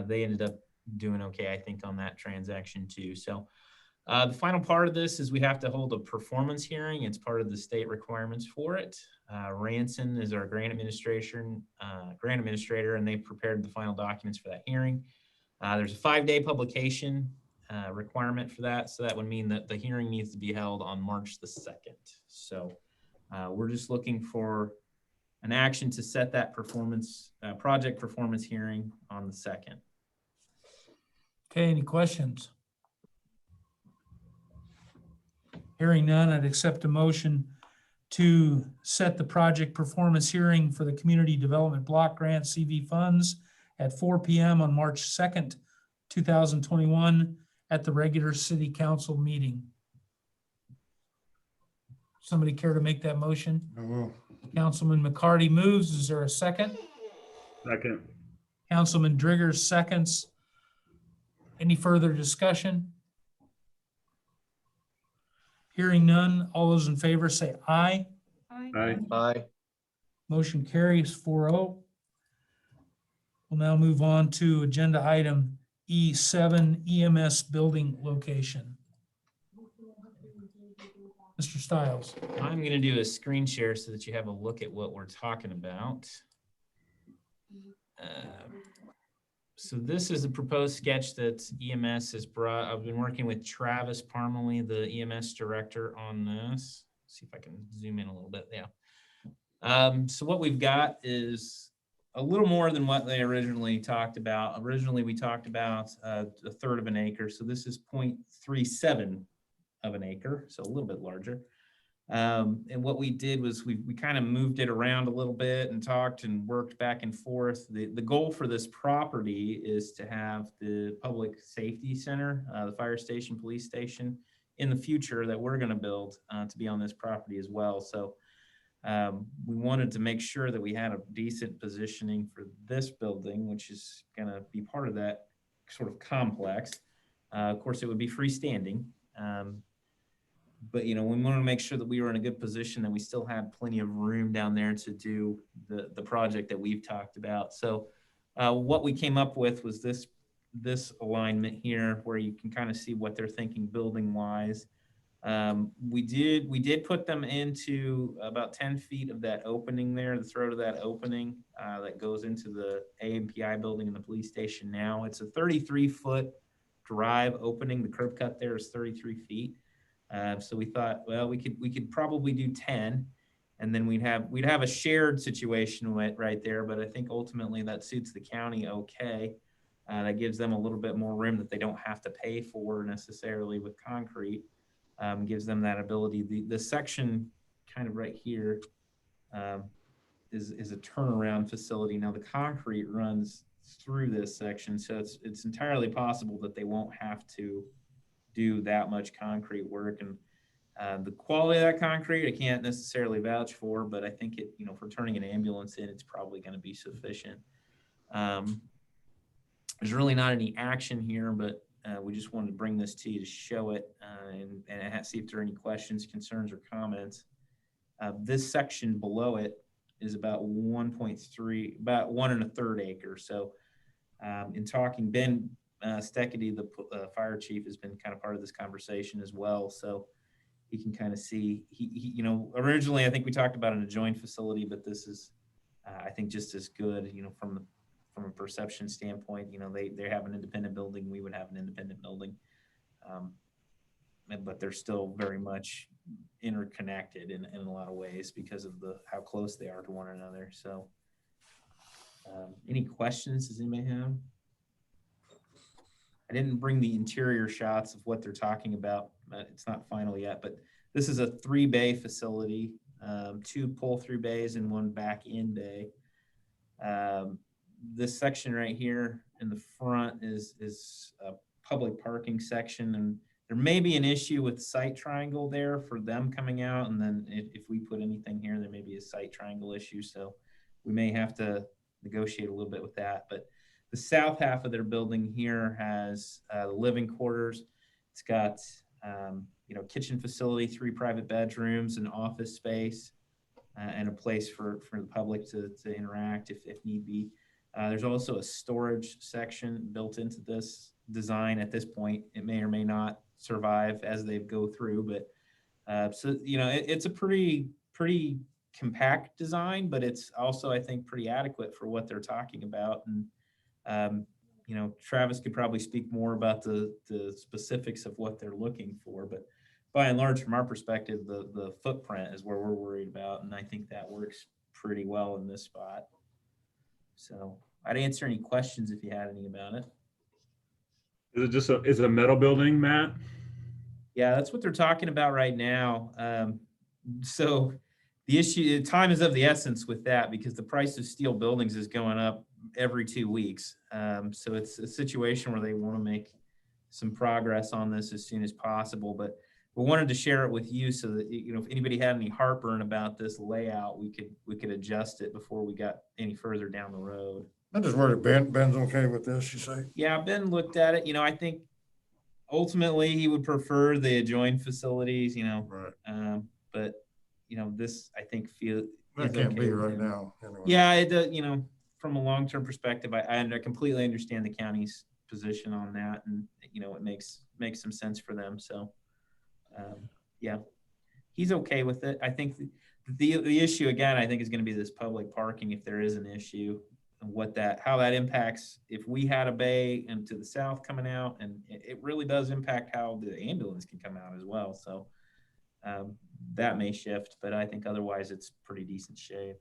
they ended up doing okay, I think, on that transaction too. So the final part of this is we have to hold a performance hearing. It's part of the state requirements for it. Ranson is our grant administrator, and they prepared the final documents for that hearing. There's a 5-day publication requirement for that. So that would mean that the hearing needs to be held on March the 2nd. So we're just looking for an action to set that project performance hearing on the 2nd. Okay, any questions? Hearing none, I'd accept a motion to set the project performance hearing for the Community Development Block Grant CV funds at 4 p.m. on March 2nd, 2021 at the regular City Council meeting. Somebody care to make that motion? I will. Councilman McCarty moves. Is there a second? Second. Councilman Driggers seconds. Any further discussion? Hearing none, all those in favor say aye. Aye. Aye. Motion carries 4-0. We'll now move on to agenda item E7, EMS building location. Mr. Stiles. I'm going to do a screen share so that you have a look at what we're talking about. So this is a proposed sketch that EMS has brought. I've been working with Travis Parmalee, the EMS director, on this. Let's see if I can zoom in a little bit. Yeah. So what we've got is a little more than what they originally talked about. Originally, we talked about a third of an acre. So this is 0.37 of an acre, so a little bit larger. And what we did was we kind of moved it around a little bit and talked and worked back and forth. The goal for this property is to have the public safety center, the fire station, police station in the future that we're going to build to be on this property as well. So we wanted to make sure that we had a decent positioning for this building, which is going to be part of that sort of complex. Of course, it would be freestanding. But, you know, we want to make sure that we were in a good position, that we still had plenty of room down there to do the project that we've talked about. So what we came up with was this alignment here, where you can kind of see what they're thinking building wise. We did put them into about 10 feet of that opening there, the throat of that opening that goes into the AMPI building and the police station now. It's a 33-foot drive opening. The curb cut there is 33 feet. So we thought, well, we could probably do 10, and then we'd have a shared situation right there. But I think ultimately that suits the county okay. That gives them a little bit more room that they don't have to pay for necessarily with concrete. Gives them that ability. The section kind of right here is a turnaround facility. Now the concrete runs through this section, so it's entirely possible that they won't have to do that much concrete work. And the quality of that concrete, I can't necessarily vouch for, but I think it, you know, for turning an ambulance in, it's probably going to be sufficient. There's really not any action here, but we just wanted to bring this to you to show it and see if there are any questions, concerns, or comments. This section below it is about 1.3, about 1 1/3 acres. So in talking, Ben Steckedy, the fire chief, has been kind of part of this conversation as well. So he can kind of see, you know, originally I think we talked about an adjoined facility, but this is, I think, just as good, you know, from a perception standpoint. You know, they have an independent building, we would have an independent building, but they're still very much interconnected in a lot of ways because of how close they are to one another. So any questions does anybody have? I didn't bring the interior shots of what they're talking about. It's not final yet, but this is a 3-bay facility. 2 pull-through bays and 1 back-in bay. This section right here in the front is a public parking section, and there may be an issue with the site triangle there for them coming out. And then if we put anything here, there may be a site triangle issue. So we may have to negotiate a little bit with that. But the south half of their building here has the living quarters. It's got, kitchen facility, 3 private bedrooms, an office space, and a place for the public to interact if need be. There's also a storage section built into this design at this point. It may or may not survive as they go through, but it's a pretty compact design, but it's also, I think, pretty adequate for what they're talking about. And Travis could probably speak more about the specifics of what they're looking for, but by and large, from our perspective, the footprint is where we're worried about, and I think that works pretty well in this spot. So I'd answer any questions if you had any about it. Is it a metal building, Matt? Yeah, that's what they're talking about right now. So the issue, time is of the essence with that, because the price of steel buildings is going up every 2 weeks. So it's a situation where they want to make some progress on this as soon as possible, but we wanted to share it with you so that, if anybody had any heartburn about this layout, we could adjust it before we got any further down the road. I'm just worried Ben's okay with this, you say? Yeah, Ben looked at it. I think ultimately he would prefer the adjoined facilities, Right. But this, I think, That can't be right now. Anyway. Yeah, it does. From a long-term perspective, I completely understand the county's position on that, and it makes some sense for them. So, yeah, he's okay with it. I think the issue again, I think, is going to be this public parking if there is an issue, and how that impacts if we had a bay and to the south coming out, and it really does impact how the ambulance can come out as well. So that may shift, but I think otherwise it's pretty decent shape.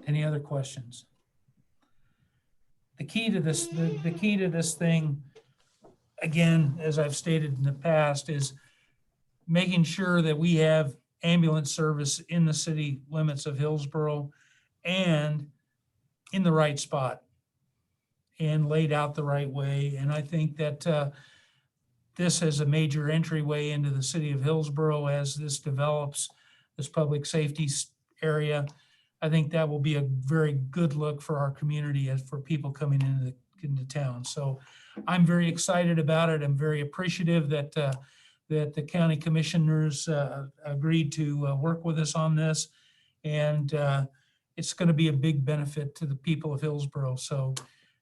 Any other questions? The key to this thing, again, as I've stated in the past, is making sure that we have ambulance service in the city limits of Hillsboro and in the right spot and laid out the right way. And I think that this is a major entryway into the city of Hillsboro as this develops, this public safety area. I think that will be a very good look for our community as for people coming into town. So I'm very excited about it. I'm very appreciative that the county commissioners agreed to work with us on this. And it's going to be a big benefit to the people of Hillsboro. So,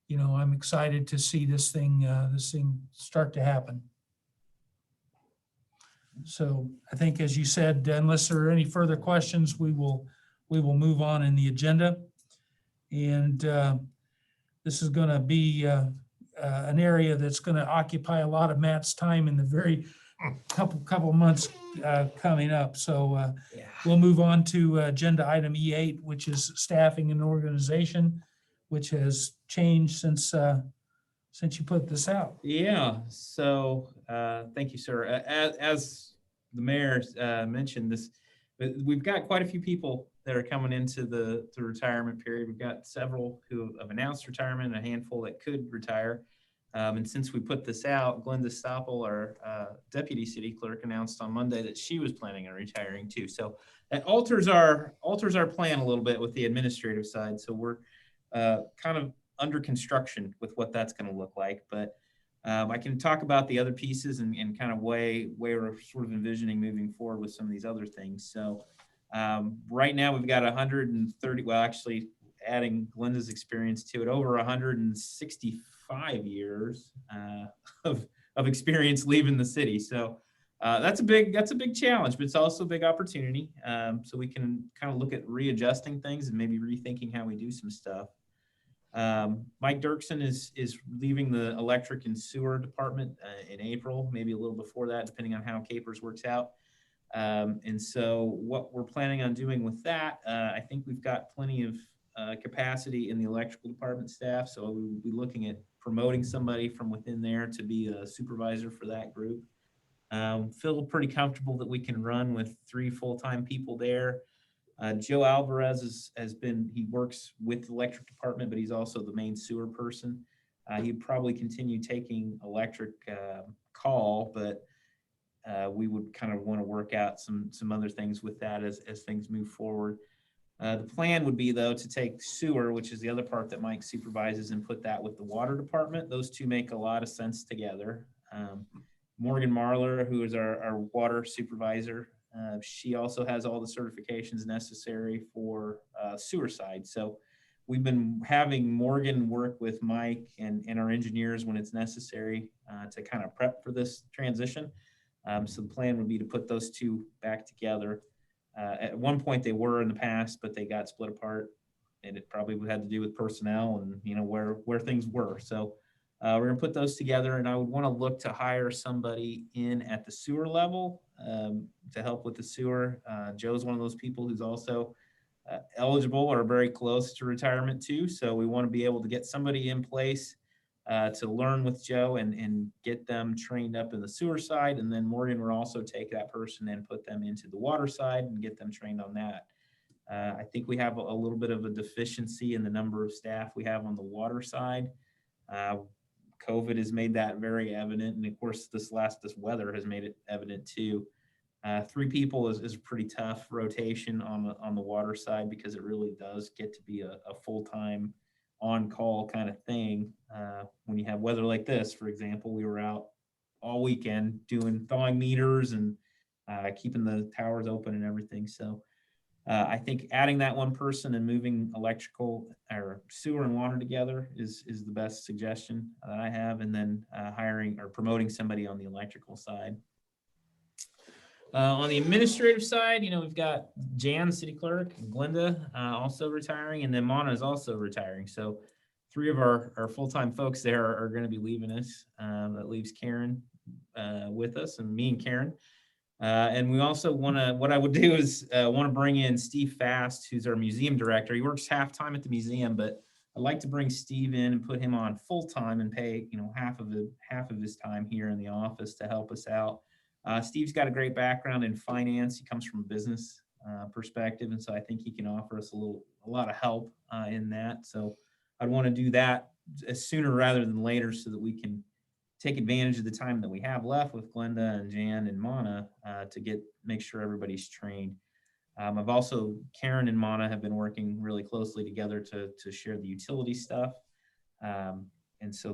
I'm excited to see this thing start to happen. So I think, as you said, unless there are any further questions, we will move on in the agenda. And this is going to be an area that's going to occupy a lot of Matt's time in the very couple months coming up. So we'll move on to agenda item E8, which is staffing and organization, which has changed since you put this out. Yeah. So thank you, sir. As the mayor mentioned, we've got quite a few people that are coming into the retirement period. We've got several who have announced retirement, a handful that could retire. And since we put this out, Glenda Stoppel, our deputy city clerk, announced on Monday that she was planning on retiring too. So that alters our plan a little bit with the administrative side. So we're kind of under construction with what that's going to look like. But I can talk about the other pieces and kind of way we're sort of envisioning moving forward with some of these other things. So right now we've got 130, well, actually adding Glenda's experience to it, over 165 years of experience leaving the city. So that's a big challenge, but it's also a big opportunity. So we can kind of look at readjusting things and maybe rethinking how we do some stuff. Mike Dirksen is leaving the electric and sewer department in April, maybe a little before that, depending on how Capers works out. And so what we're planning on doing with that, I think we've got plenty of capacity in the electrical department staff. So we'll be looking at promoting somebody from within there to be a supervisor for that group. Feel pretty comfortable that we can run with 3 full-time people there. Joe Alvarez he works with the electric department, but he's also the main sewer person. He'd probably continue taking electric call, but we would kind of want to work out some other things with that as things move forward. The plan would be, though, to take sewer, which is the other part that Mike supervises, and put that with the water department. Those two make a lot of sense together. Morgan Marler, who is our water supervisor, she also has all the certifications necessary for sewer side. So we've been having Morgan work with Mike and our engineers when it's necessary to kind of prep for this transition. So the plan would be to put those two back together. At one point they were in the past, but they got split apart, and it probably had to do with personnel and, you know, where things were. So we're gonna put those together, and I would want to look to hire somebody in at the sewer level to help with the sewer. Joe's one of those people who's also eligible or very close to retirement too. So we want to be able to get somebody in place to learn with Joe and get them trained up in the sewer side. And then Morgan will also take that person and put them into the water side and get them trained on that. I think we have a little bit of a deficiency in the number of staff we have on the water side. COVID has made that very evident. And of course, this weather has made it evident too. 3 people is a pretty tough rotation on the water side, because it really does get to be a full-time on-call kind of thing. When you have weather like this, for example, we were out all weekend thawing meters and keeping the towers open and everything. So I think adding that one person and moving electrical or sewer and water together is the best suggestion that I have. And then hiring or promoting somebody on the electrical side. On the administrative side, you know, we've got Jan, city clerk, Glenda also retiring, and then Mana is also retiring. So 3 of our full-time folks there are going to be leaving us. That leaves Karen with us, and me and Karen. And we also what I would do is want to bring in Steve Fast, who's our museum director. He works half-time at the museum, but I'd like to bring Steve in and put him on full-time and pay, you know, half of his time here in the office to help us out. Steve's got a great background in finance. He comes from a business perspective, and so I think he can offer us a lot of help in that. So I'd want to do that sooner rather than later, so that we can take advantage of the time that we have left with Glenda and Jan and Mana to make sure everybody's trained. I've also, Karen and Mana have been working really closely together to share the utility stuff, and so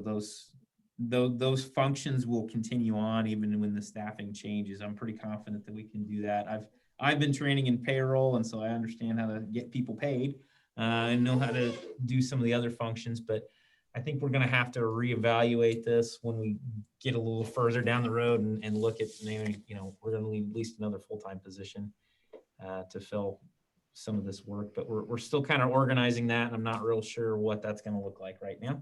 those functions will continue on even when the staffing changes. I'm pretty confident that we can do that. I've been training in payroll, and so I understand how to get people paid and know how to do some of the other functions. But I think we're going to have to reevaluate this when we get a little further down the road and look at, maybe, you know, we're going to need at least another full-time position to fill some of this work. But we're still kind of organizing that, and I'm not real sure what that's going to look like right now.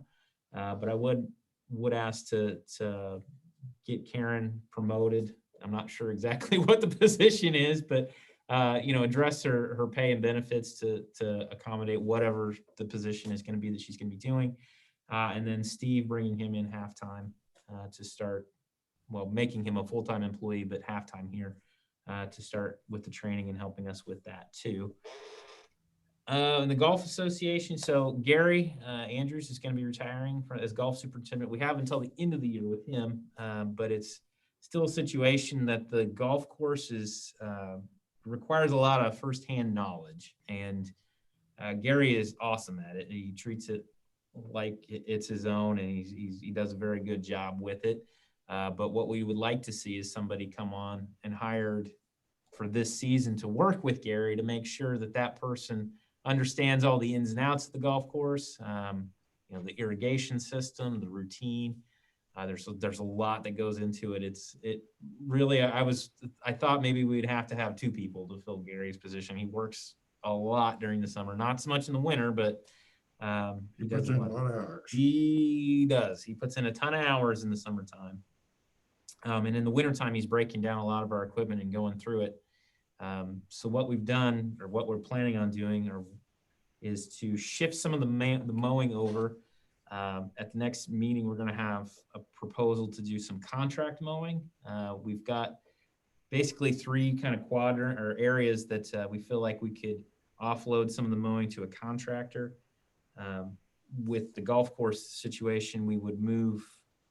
But I would ask to get Karen promoted. I'm not sure exactly what the position is, but you know, address her pay and benefits to accommodate whatever the position is going to be that she's going to be doing. And then Steve, bringing him in halftime to start, well, making him a full-time employee, but halftime here to start with the training and helping us with that too. In the Golf Association, so Gary Andrews is going to be retiring as golf superintendent. We have until the end of the year with him, but it's still a situation that the golf course requires a lot of firsthand knowledge, and Gary is awesome at it. He treats it like it's his own, and he does a very good job with it. But what we would like to see is somebody come on and hired for this season to work with Gary to make sure that person understands all the ins and outs of the golf course, you know, the irrigation system, the routine. There's a lot that goes into it. It really, I thought maybe we'd have to have 2 people to fill Gary's position. He works a lot during the summer, not so much in the winter, but He puts in a lot of hours. He does. He puts in a ton of hours in the summertime. And in the wintertime, he's breaking down a lot of our equipment and going through it. So what we've done, or what we're planning on doing, is to shift some of the mowing over At the next meeting, we're gonna have a proposal to do some contract mowing. We've got basically 3 kind of quadrant or areas that we feel like we could offload some of the mowing to a contractor. With the golf course situation, we would move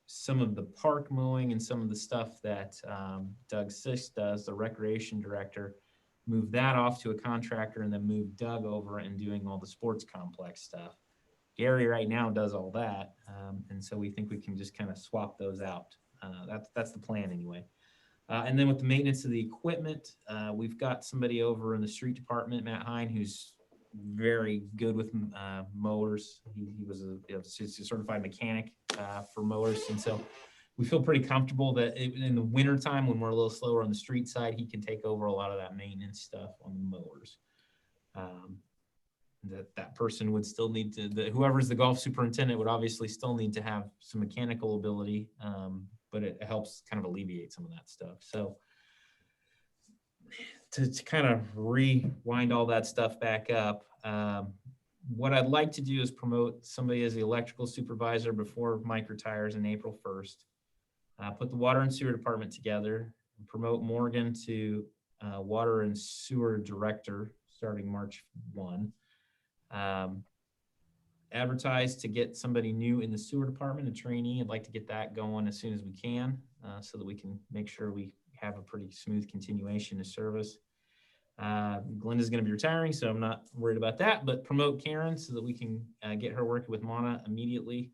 some of the park mowing and some of the stuff that Doug Sisk does, the recreation director, move that off to a contractor and then move Doug over and doing all the sports complex stuff. Gary right now does all that. And so we think we can just kind of swap those out. That's the plan anyway. And then with the maintenance of the equipment, we've got somebody over in the street department, Matt Hine, who's very good with mowers. He was a certified mechanic for mowers. And so we feel pretty comfortable that in the winter time, when we're a little slower on the street side, he can take over a lot of that maintenance stuff on the mowers. That person would still need to, whoever's the golf superintendent would obviously still need to have some mechanical ability, but it helps kind of alleviate some of that stuff. So to kind of rewind all that stuff back up, what I'd like to do is promote somebody as the electrical supervisor before Mike retires in April 1st. Put the water and sewer department together, and promote Morgan to water and sewer director starting March 1. Advertise to get somebody new in the sewer department, a trainee. I'd like to get that going as soon as we can, so that we can make sure we have a pretty smooth continuation of service. Glenda's going to be retiring, so I'm not worried about that, but promote Karen so that we can get her working with Mana immediately.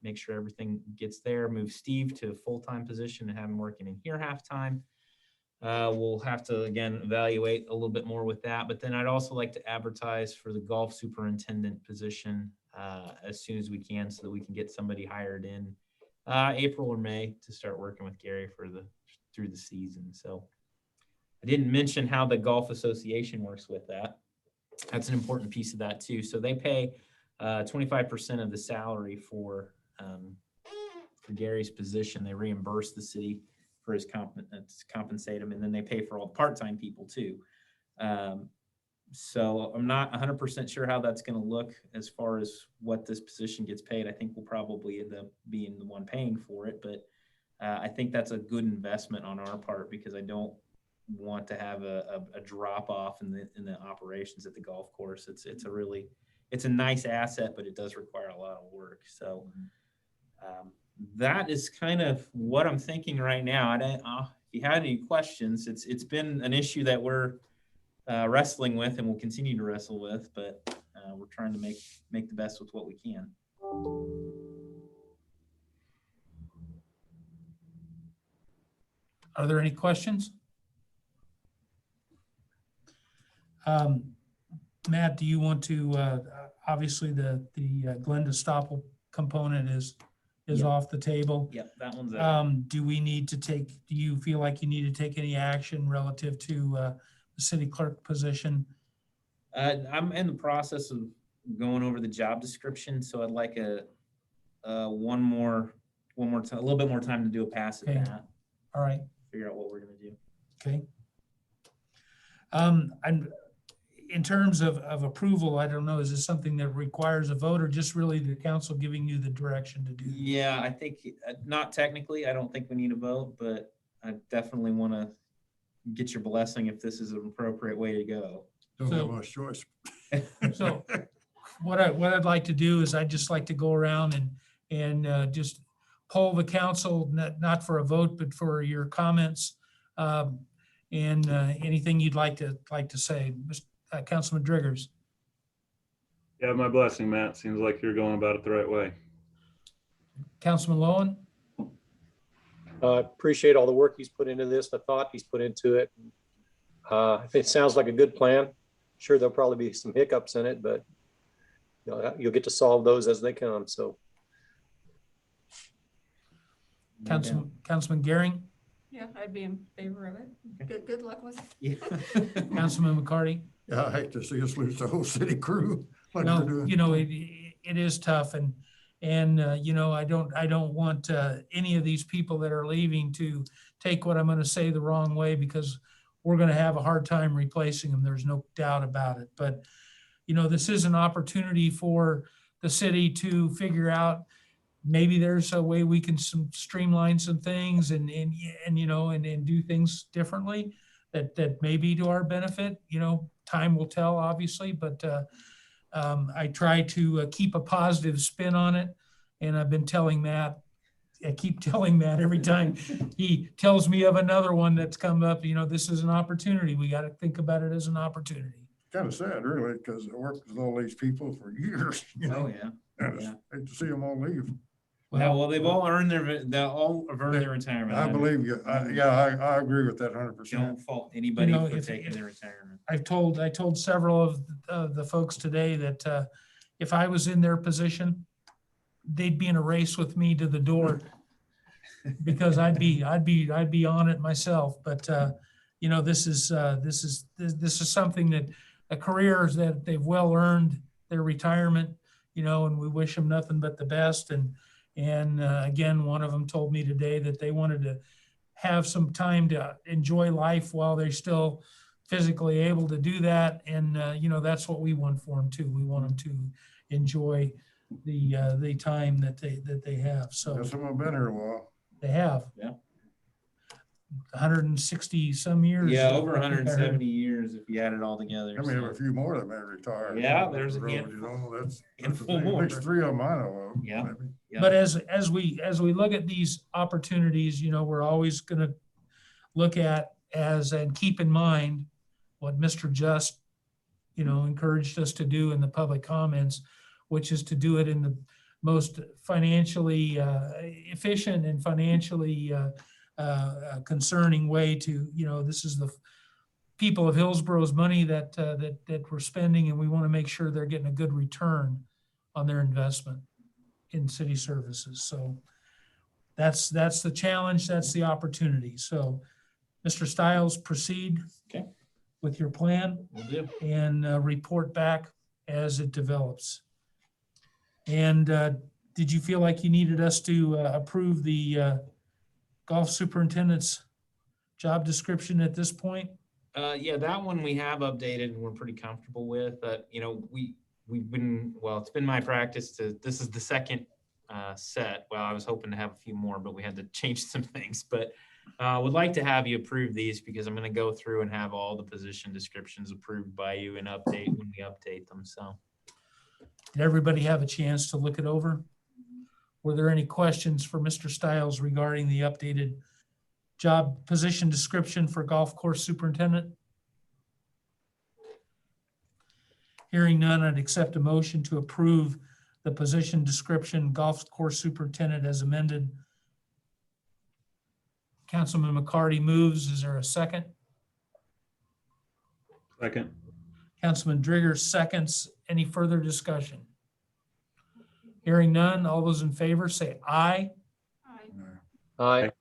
Make sure everything gets there. Move Steve to a full-time position and have him working in here half-time. We'll have to, again, evaluate a little bit more with that. But then I'd also like to advertise for the golf superintendent position as soon as we can, so that we can get somebody hired in April or May to start working with Gary through the season. So I didn't mention how the golf association works with that. That's an important piece of that too. So they pay 25% of the salary for Gary's position. They reimburse the city for his compensate him, and then they pay for all the part-time people too. So I'm not 100% sure how that's going to look as far as what this position gets paid. I think we'll probably end up being the one paying for it, but I think that's a good investment on our part, because I don't want to have a drop off in the operations at the golf course. It's a nice asset, but it does require a lot of work. So that is kind of what I'm thinking right now. If you had any questions, it's been an issue that we're wrestling with and will continue to wrestle with, but we're trying to make the best with what we can. Are there any questions? Matt, do you want to, obviously the Glenda Stoppel component is Yep. off the table. Yep, that one's out. Do you feel like you need to take any action relative to the city clerk position? I'm in the process of going over the job description, so I'd like one more time, a little bit more time to do a pass at Okay. that. All right. Figure out what we're gonna do. Okay. And in terms of approval, I don't know, is this something that requires a vote, or just really the council giving you the direction to do? Yeah, I think not technically. I don't think we need a vote, but I definitely want to get your blessing if this is an appropriate way to go. Don't So- have much choice. So what I'd like to do is I'd just like to go around and just poll the council, not for a vote, but for your comments, and anything you'd like to say. Councilman Driggers. Yeah, my blessing, Matt. Seems like you're going about it the right way. Councilman Lowen. Appreciate all the work he's put into this, the thought he's put into it. It sounds like a good plan. Sure, there'll probably be some hiccups in it, but you'll get to solve those as they come. So, Councilman Gehring. Yeah, I'd be in favor of it. Good luck with it. Yeah. Councilman McCarty. Yeah, I hate to see us lose the whole city crew. Like we're No, doing. it is tough, and I don't want any of these people that are leaving to take what I'm going to say the wrong way, because we're going to have a hard time replacing them. There's no doubt about it. But this is an opportunity for the city to figure out maybe there's a way we can streamline some things and do things differently that may be to our benefit. Time will tell, obviously, but I try to keep a positive spin on it. And I've been telling Matt, I keep telling Matt every time he tells me of another one that's come up, this is an opportunity. We got to think about it as an opportunity. Kind of sad, really, because I worked with all these people for years, Oh, yeah. and it's hate to see them all leave. Well, they've all earned their retirement. I believe you. I agree with that 100%. Don't fault anybody for if- taking their retirement. I told several of the folks today that if I was in their position, they'd be in a race with me to the door because I'd be on it myself. But this is something that careers that they've well earned their retirement, and we wish them nothing but the best. And again, one of them told me today that they wanted to have some time to enjoy life while they're still physically able to do that. And, that's what we want for them too. We want them to enjoy the time that they have. So Some have been here a while. they have. Yeah. 160 some years. Yeah, over 170 years if you add it all together. I mean, a few more that may retire. Yeah, there's a that's handful the more. next 3 of them I know of. Yeah. maybe. Yeah. But as we look at these opportunities, we're always going to look at and keep in mind what Mr. Just, encouraged us to do in the public comments, which is to do it in the most financially efficient and financially concerning way to, this is the people of Hillsboro's money that we're spending, and we want to make sure they're getting a good return on their investment in city services. So that's the challenge, that's the opportunity. So Mr. Stiles, proceed Okay. with your plan Will do. and report back as it develops. And did you feel like you needed us to approve the golf superintendent's job description at this point? Yeah, that one we have updated and we're pretty comfortable with. But we've been, it's been my practice this is the second set. Well, I was hoping to have a few more, but we had to change some things. But would like to have you approve these because I'm going to go through and have all the position descriptions approved by you and update when we update them. So. Did everybody have a chance to look it over? Were there any questions for Mr. Stiles regarding the updated job position description for golf course superintendent? Hearing none, I'd accept a motion to approve the position description golf course superintendent as amended. Councilman McCarty moves. Is there a second? Second. Councilman Drigger seconds. Any further discussion? Hearing none, all those in favor say aye. Aye.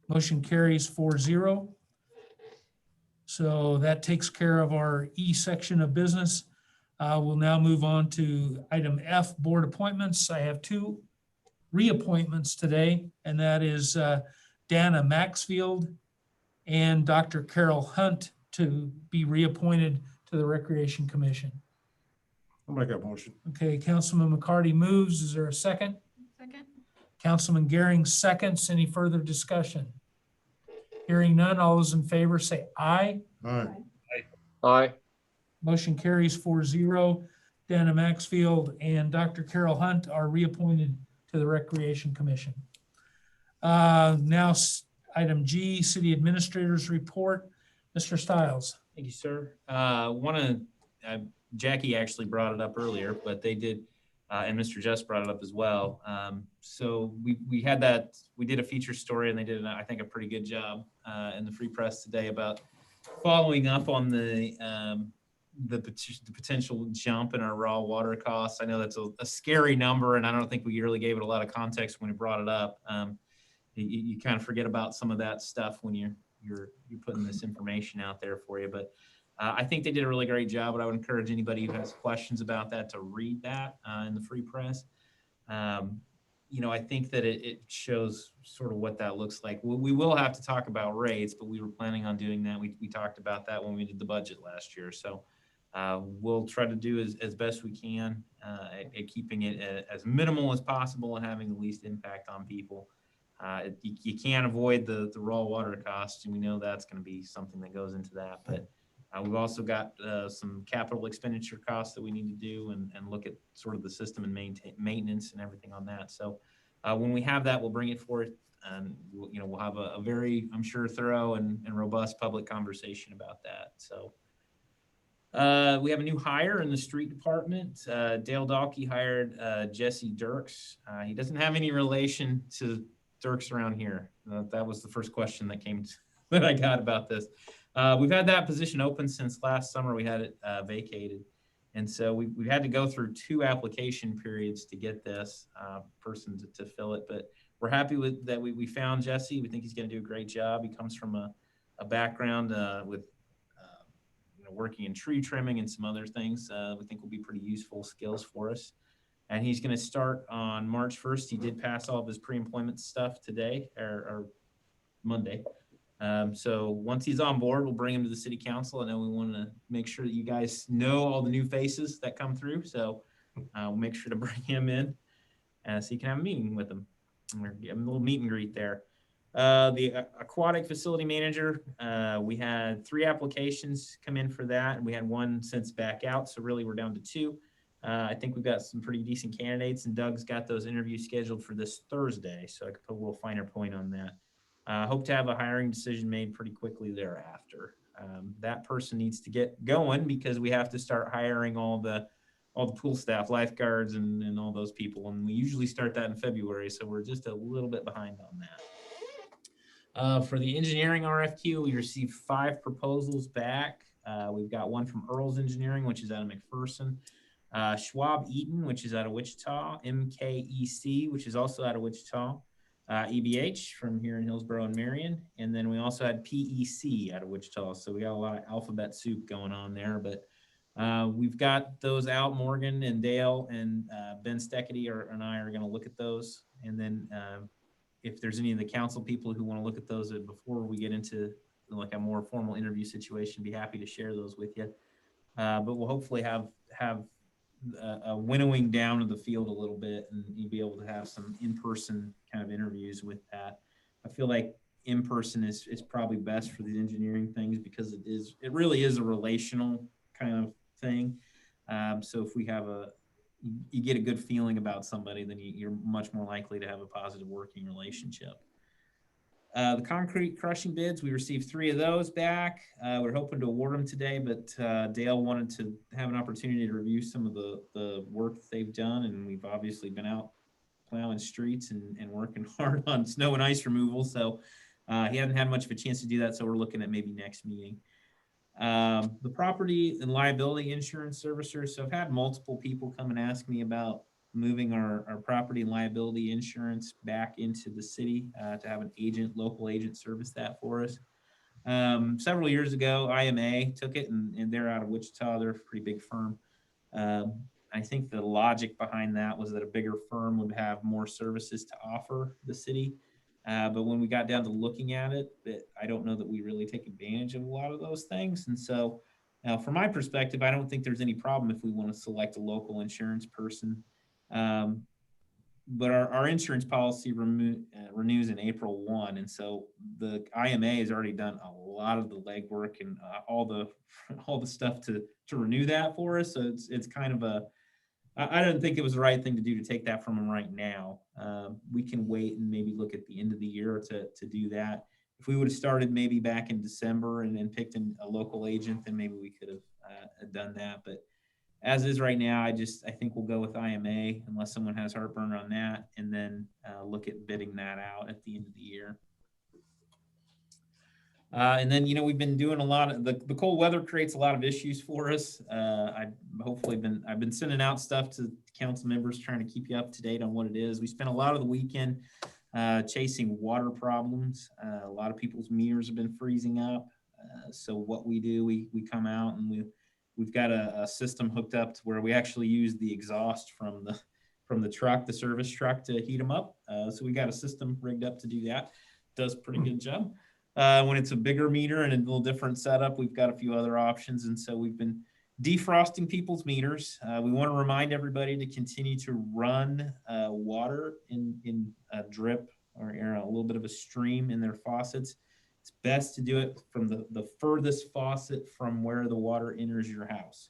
Motion carries 4-0. So that takes care of our E section of business. We'll now move on to item F, board appointments. I have 2 reappointments today, and that is Dana Maxfield and Dr. Carol Hunt to be reappointed to the Recreation Commission. I'll make that motion. Okay, Councilman McCarty moves. Is there a second? Second. Councilman Gehring seconds. Any further discussion? Hearing none, all those in favor say aye. All right. Aye. Motion carries 4-0. Dana Maxfield and Dr. Carol Hunt are reappointed to the Recreation Commission. Now, item G, City Administrator's Report. Mr. Stiles. Thank you, sir. Jackie actually brought it up earlier, but they did, and Mr. Just brought it up as well. So we had that, we did a feature story and they did, I think, a pretty good job in the Free Press today about following up on the potential jump in our raw water costs. I know that's a scary number, and I don't think we really gave it a lot of context when we brought it up. You kind of forget about some of that stuff when you're putting this information out there for you, but I think they did a really great job. But I would encourage anybody who has questions about that to read that in the Free Press. I think that it shows sort of what that looks like. We will have to talk about rates, but we were planning on doing that. We talked about that when we did the budget last year. So we'll try to do as best we can at keeping it as minimal as possible and having the least impact on people. You can't avoid the raw water costs, and we know that's going to be something that goes into that. But we've also got some capital expenditure costs that we need to do and look at sort of the system and maintenance and everything on that. So when we have that, we'll bring it forth, and we'll have a very, I'm sure, thorough and robust public conversation about that. So we have a new hire in the street department. Dale Dalkey hired Jesse Dirks. He doesn't have any relation to Dirks around here. That was the first question that that I got about this. We've had that position open since last summer. We had it vacated. And so we've had to go through 2 application periods to get this person to fill it. But we're happy with that. We found Jesse. We think he's going to do a great job. He comes from a background with working in tree trimming and some other things. We think will be pretty useful skills for us. And he's going to start on March 1st. He did pass all of his pre-employment stuff today or Monday. So once he's on board, we'll bring him to the city council. And then we want to make sure that you guys know all the new faces that come through. So we'll make sure to bring him in so you can have a meeting with him. We're getting a little meet and greet there. The aquatic facility manager, we had 3 applications come in for that, and we had 1 since back out. So really we're down to 2. I think we've got some pretty decent candidates, and Doug's got those interviews scheduled for this Thursday. So I could put a little finer point on that. Hope to have a hiring decision made pretty quickly thereafter. That person needs to get going because we have to start hiring all the pool staff, lifeguards, and all those people. And we usually start that in February. So we're just a little bit behind on that. For the engineering RFQ, we received 5 proposals back. We've got one from Earl's Engineering, which is out of McPherson, Schwab Eaton, which is out of Wichita, MKEC, which is also out of Wichita, EBH from here in Hillsboro and Marion, and then we also had PEC out of Wichita. So we got a lot of alphabet soup going on there, but we've got those out. Morgan and Dale and Ben Steckety and I are going to look at those, and then if there's any of the council people who want to look at those before we get into like a more formal interview situation, be happy to share those with you. But we'll hopefully have a winnowing down of the field a little bit, and you'll be able to have some in-person kind of interviews with that. I feel like in-person is probably best for the engineering things because it really is a relational kind of thing. So if we have you get a good feeling about somebody, then you're much more likely to have a positive working relationship. The concrete crushing bids, we received 3 of those back. We're hoping to award them today, but Dale wanted to have an opportunity to review some of the work that they've done, and we've obviously been out plowing streets and working hard on snow and ice removal, so he hasn't had much of a chance to do that, so we're looking at maybe next meeting. The property and liability insurance servicer, so I've had multiple people come and ask me about moving our property and liability insurance back into the city to have an local agent service that for us. Several years ago, IMA took it, and they're out of Wichita. They're a pretty big firm. I think the logic behind that was that a bigger firm would have more services to offer the city. But when we got down to looking at it, I don't know that we really take advantage of a lot of those things. And so now from my perspective, I don't think there's any problem if we want to select a local insurance person. But our insurance policy renews in April 1. And so the IMA has already done a lot of the legwork and all the stuff to renew that for us. So it's kind of I don't think it was the right thing to do to take that from them right now. We can wait and maybe look at the end of the year to do that. If we would have started maybe back in December and then picked a local agent, then maybe we could have done that. But as is right now, I think we'll go with IMA unless someone has heartburn on that, and then look at bidding that out at the end of the year. And then, we've been doing a lot of the cold weather creates a lot of issues for us. I've been sending out stuff to council members trying to keep you up to date on what it is. We spent a lot of the weekend chasing water problems. A lot of people's mirrors have been freezing up. So what we do, we come out and we've got a system hooked up to where we actually use the exhaust from the truck, the service truck, to heat them up. So we got a system rigged up to do that. Does a pretty good job. When it's a bigger meter and a little different setup, we've got a few other options. And so we've been defrosting people's meters. We want to remind everybody to continue to run water in a drip or a little bit of a stream in their faucets. It's best to do it from the furthest faucet from where the water enters your house.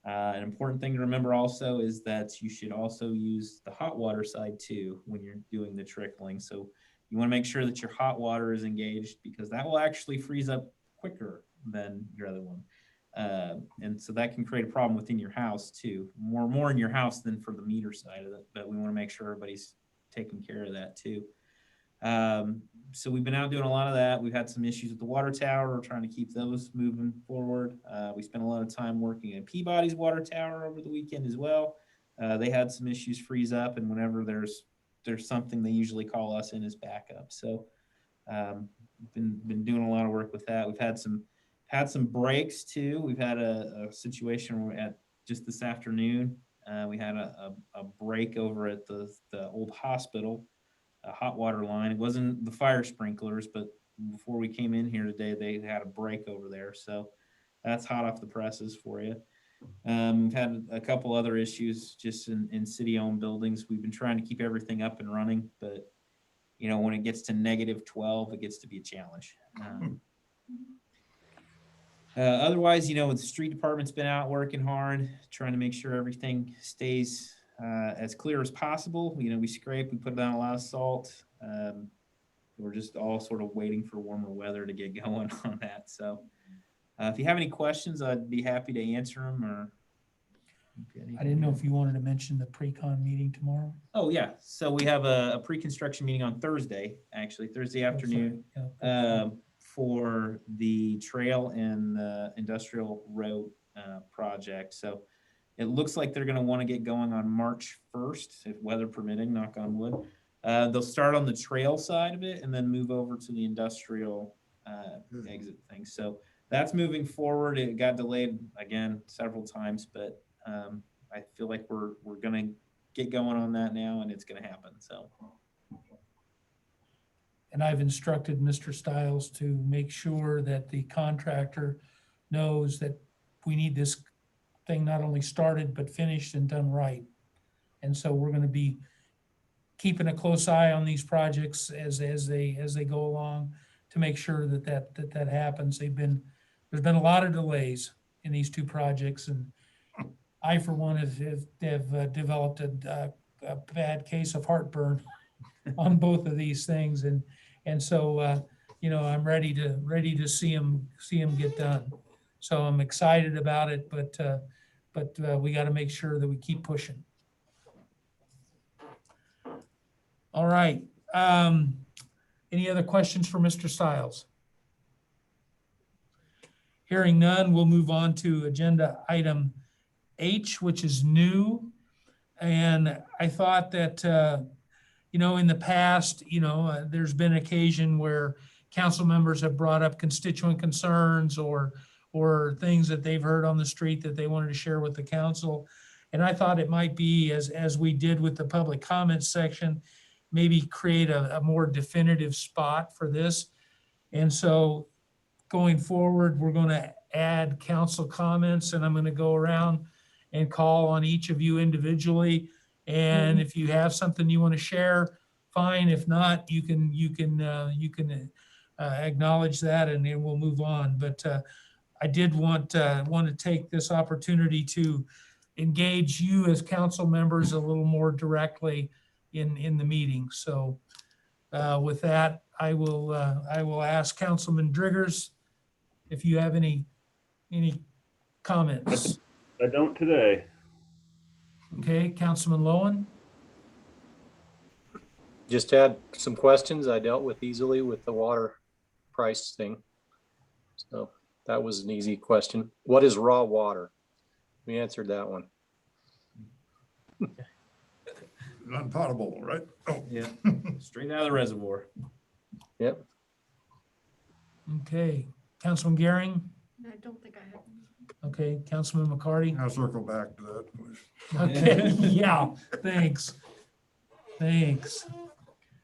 An important thing to remember also is that you should also use the hot water side too when you're doing the trickling. So you want to make sure that your hot water is engaged, because that will actually freeze up quicker than your other one. And so that can create a problem within your house too, more in your house than for the meter side of it, but we want to make sure everybody's taking care of that too. So we've been out doing a lot of that. We've had some issues with the water tower. We're trying to keep those moving forward. We spent a lot of time working at Peabody's water tower over the weekend as well. They had some issues freeze up, and whenever there's something, they usually call us in as backup. So been doing a lot of work with that. We've had some breaks too. We've had a situation where at just this afternoon, we had a break over at the old hospital, a hot water line. It wasn't the fire sprinklers, but before we came in here today, they had a break over there. So that's hot off the presses for you. We've had a couple other issues just in city-owned buildings. We've been trying to keep everything up and running, but when it gets to -12, it gets to be a challenge. Otherwise, the street department's been out working hard, trying to make sure everything stays as clear as possible. We scrape, we put down a lot of salt. We're just all sort of waiting for warmer weather to get going on that. So if you have any questions, I'd be happy to answer them. Or I didn't know if you wanted to mention the pre-con meeting tomorrow. Oh yeah, so we have a pre-construction meeting on Thursday, actually Thursday afternoon, for the trail and the industrial road project. So it looks like they're going to want to get going on March 1st, if weather permitting, knock on wood. They'll start on the trail side of it and then move over to the industrial exit thing. So that's moving forward. It got delayed again several times, but I feel like we're going to get going on that now, and it's going to happen. So. And I've instructed Mr. Stiles to make sure that the contractor knows that we need this thing not only started, but finished and done right. And so we're going to be keeping a close eye on these projects as they go along to make sure that happens. There's been a lot of delays in these two projects, and I, for one, have developed a bad case of heartburn on both of these things, and so I'm ready to see them get done. So I'm excited about it, but we got to make sure that we keep pushing. All right. Any other questions for Mr. Stiles? Hearing none, we'll move on to agenda item H, which is new. And I thought that, in the past, there's been occasion where council members have brought up constituent concerns or things that they've heard on the street that they wanted to share with the council. And I thought it might be, as we did with the public comments section, maybe create a more definitive spot for this. And so going forward, we're going to add council comments, and I'm going to go around and call on each of you individually. And if you have something you want to share, fine. If not, you can acknowledge that, and then we'll move on. But I did want to take this opportunity to engage you as council members a little more directly in the meeting. So with that, I will ask Councilman Driggers if you have any comments. I don't today. Okay, Councilman Lowen. Just had some questions I dealt with easily with the water price thing. So that was an easy question. What is raw water? We answered that one. Non-potable, right? Oh. Yeah, straight out of the reservoir. Yep. Okay, Councilman Gehring. I don't think I have. Okay, Councilman McCarty. I'll circle back to that, please. Okay, yeah, thanks.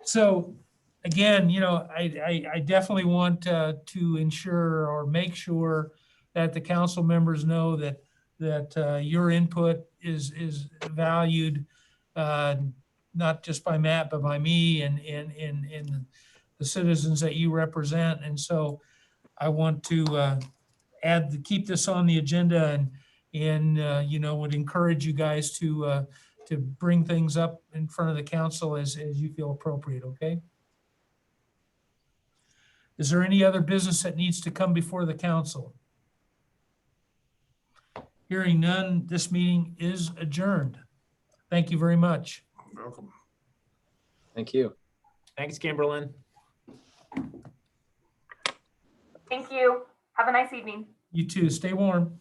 So again, I definitely want to ensure or make sure that the council members know that that your input is valued, not just by Matt, but by me and the citizens that you represent. And so I want to keep this on the agenda and would encourage you guys to bring things up in front of the council as you feel appropriate, okay? Is there any other business that needs to come before the council? Hearing none, this meeting is adjourned. Thank you very much. Welcome. Thank you. Thanks, Kimberlyn. Thank you. Have a nice evening. You too. Stay warm.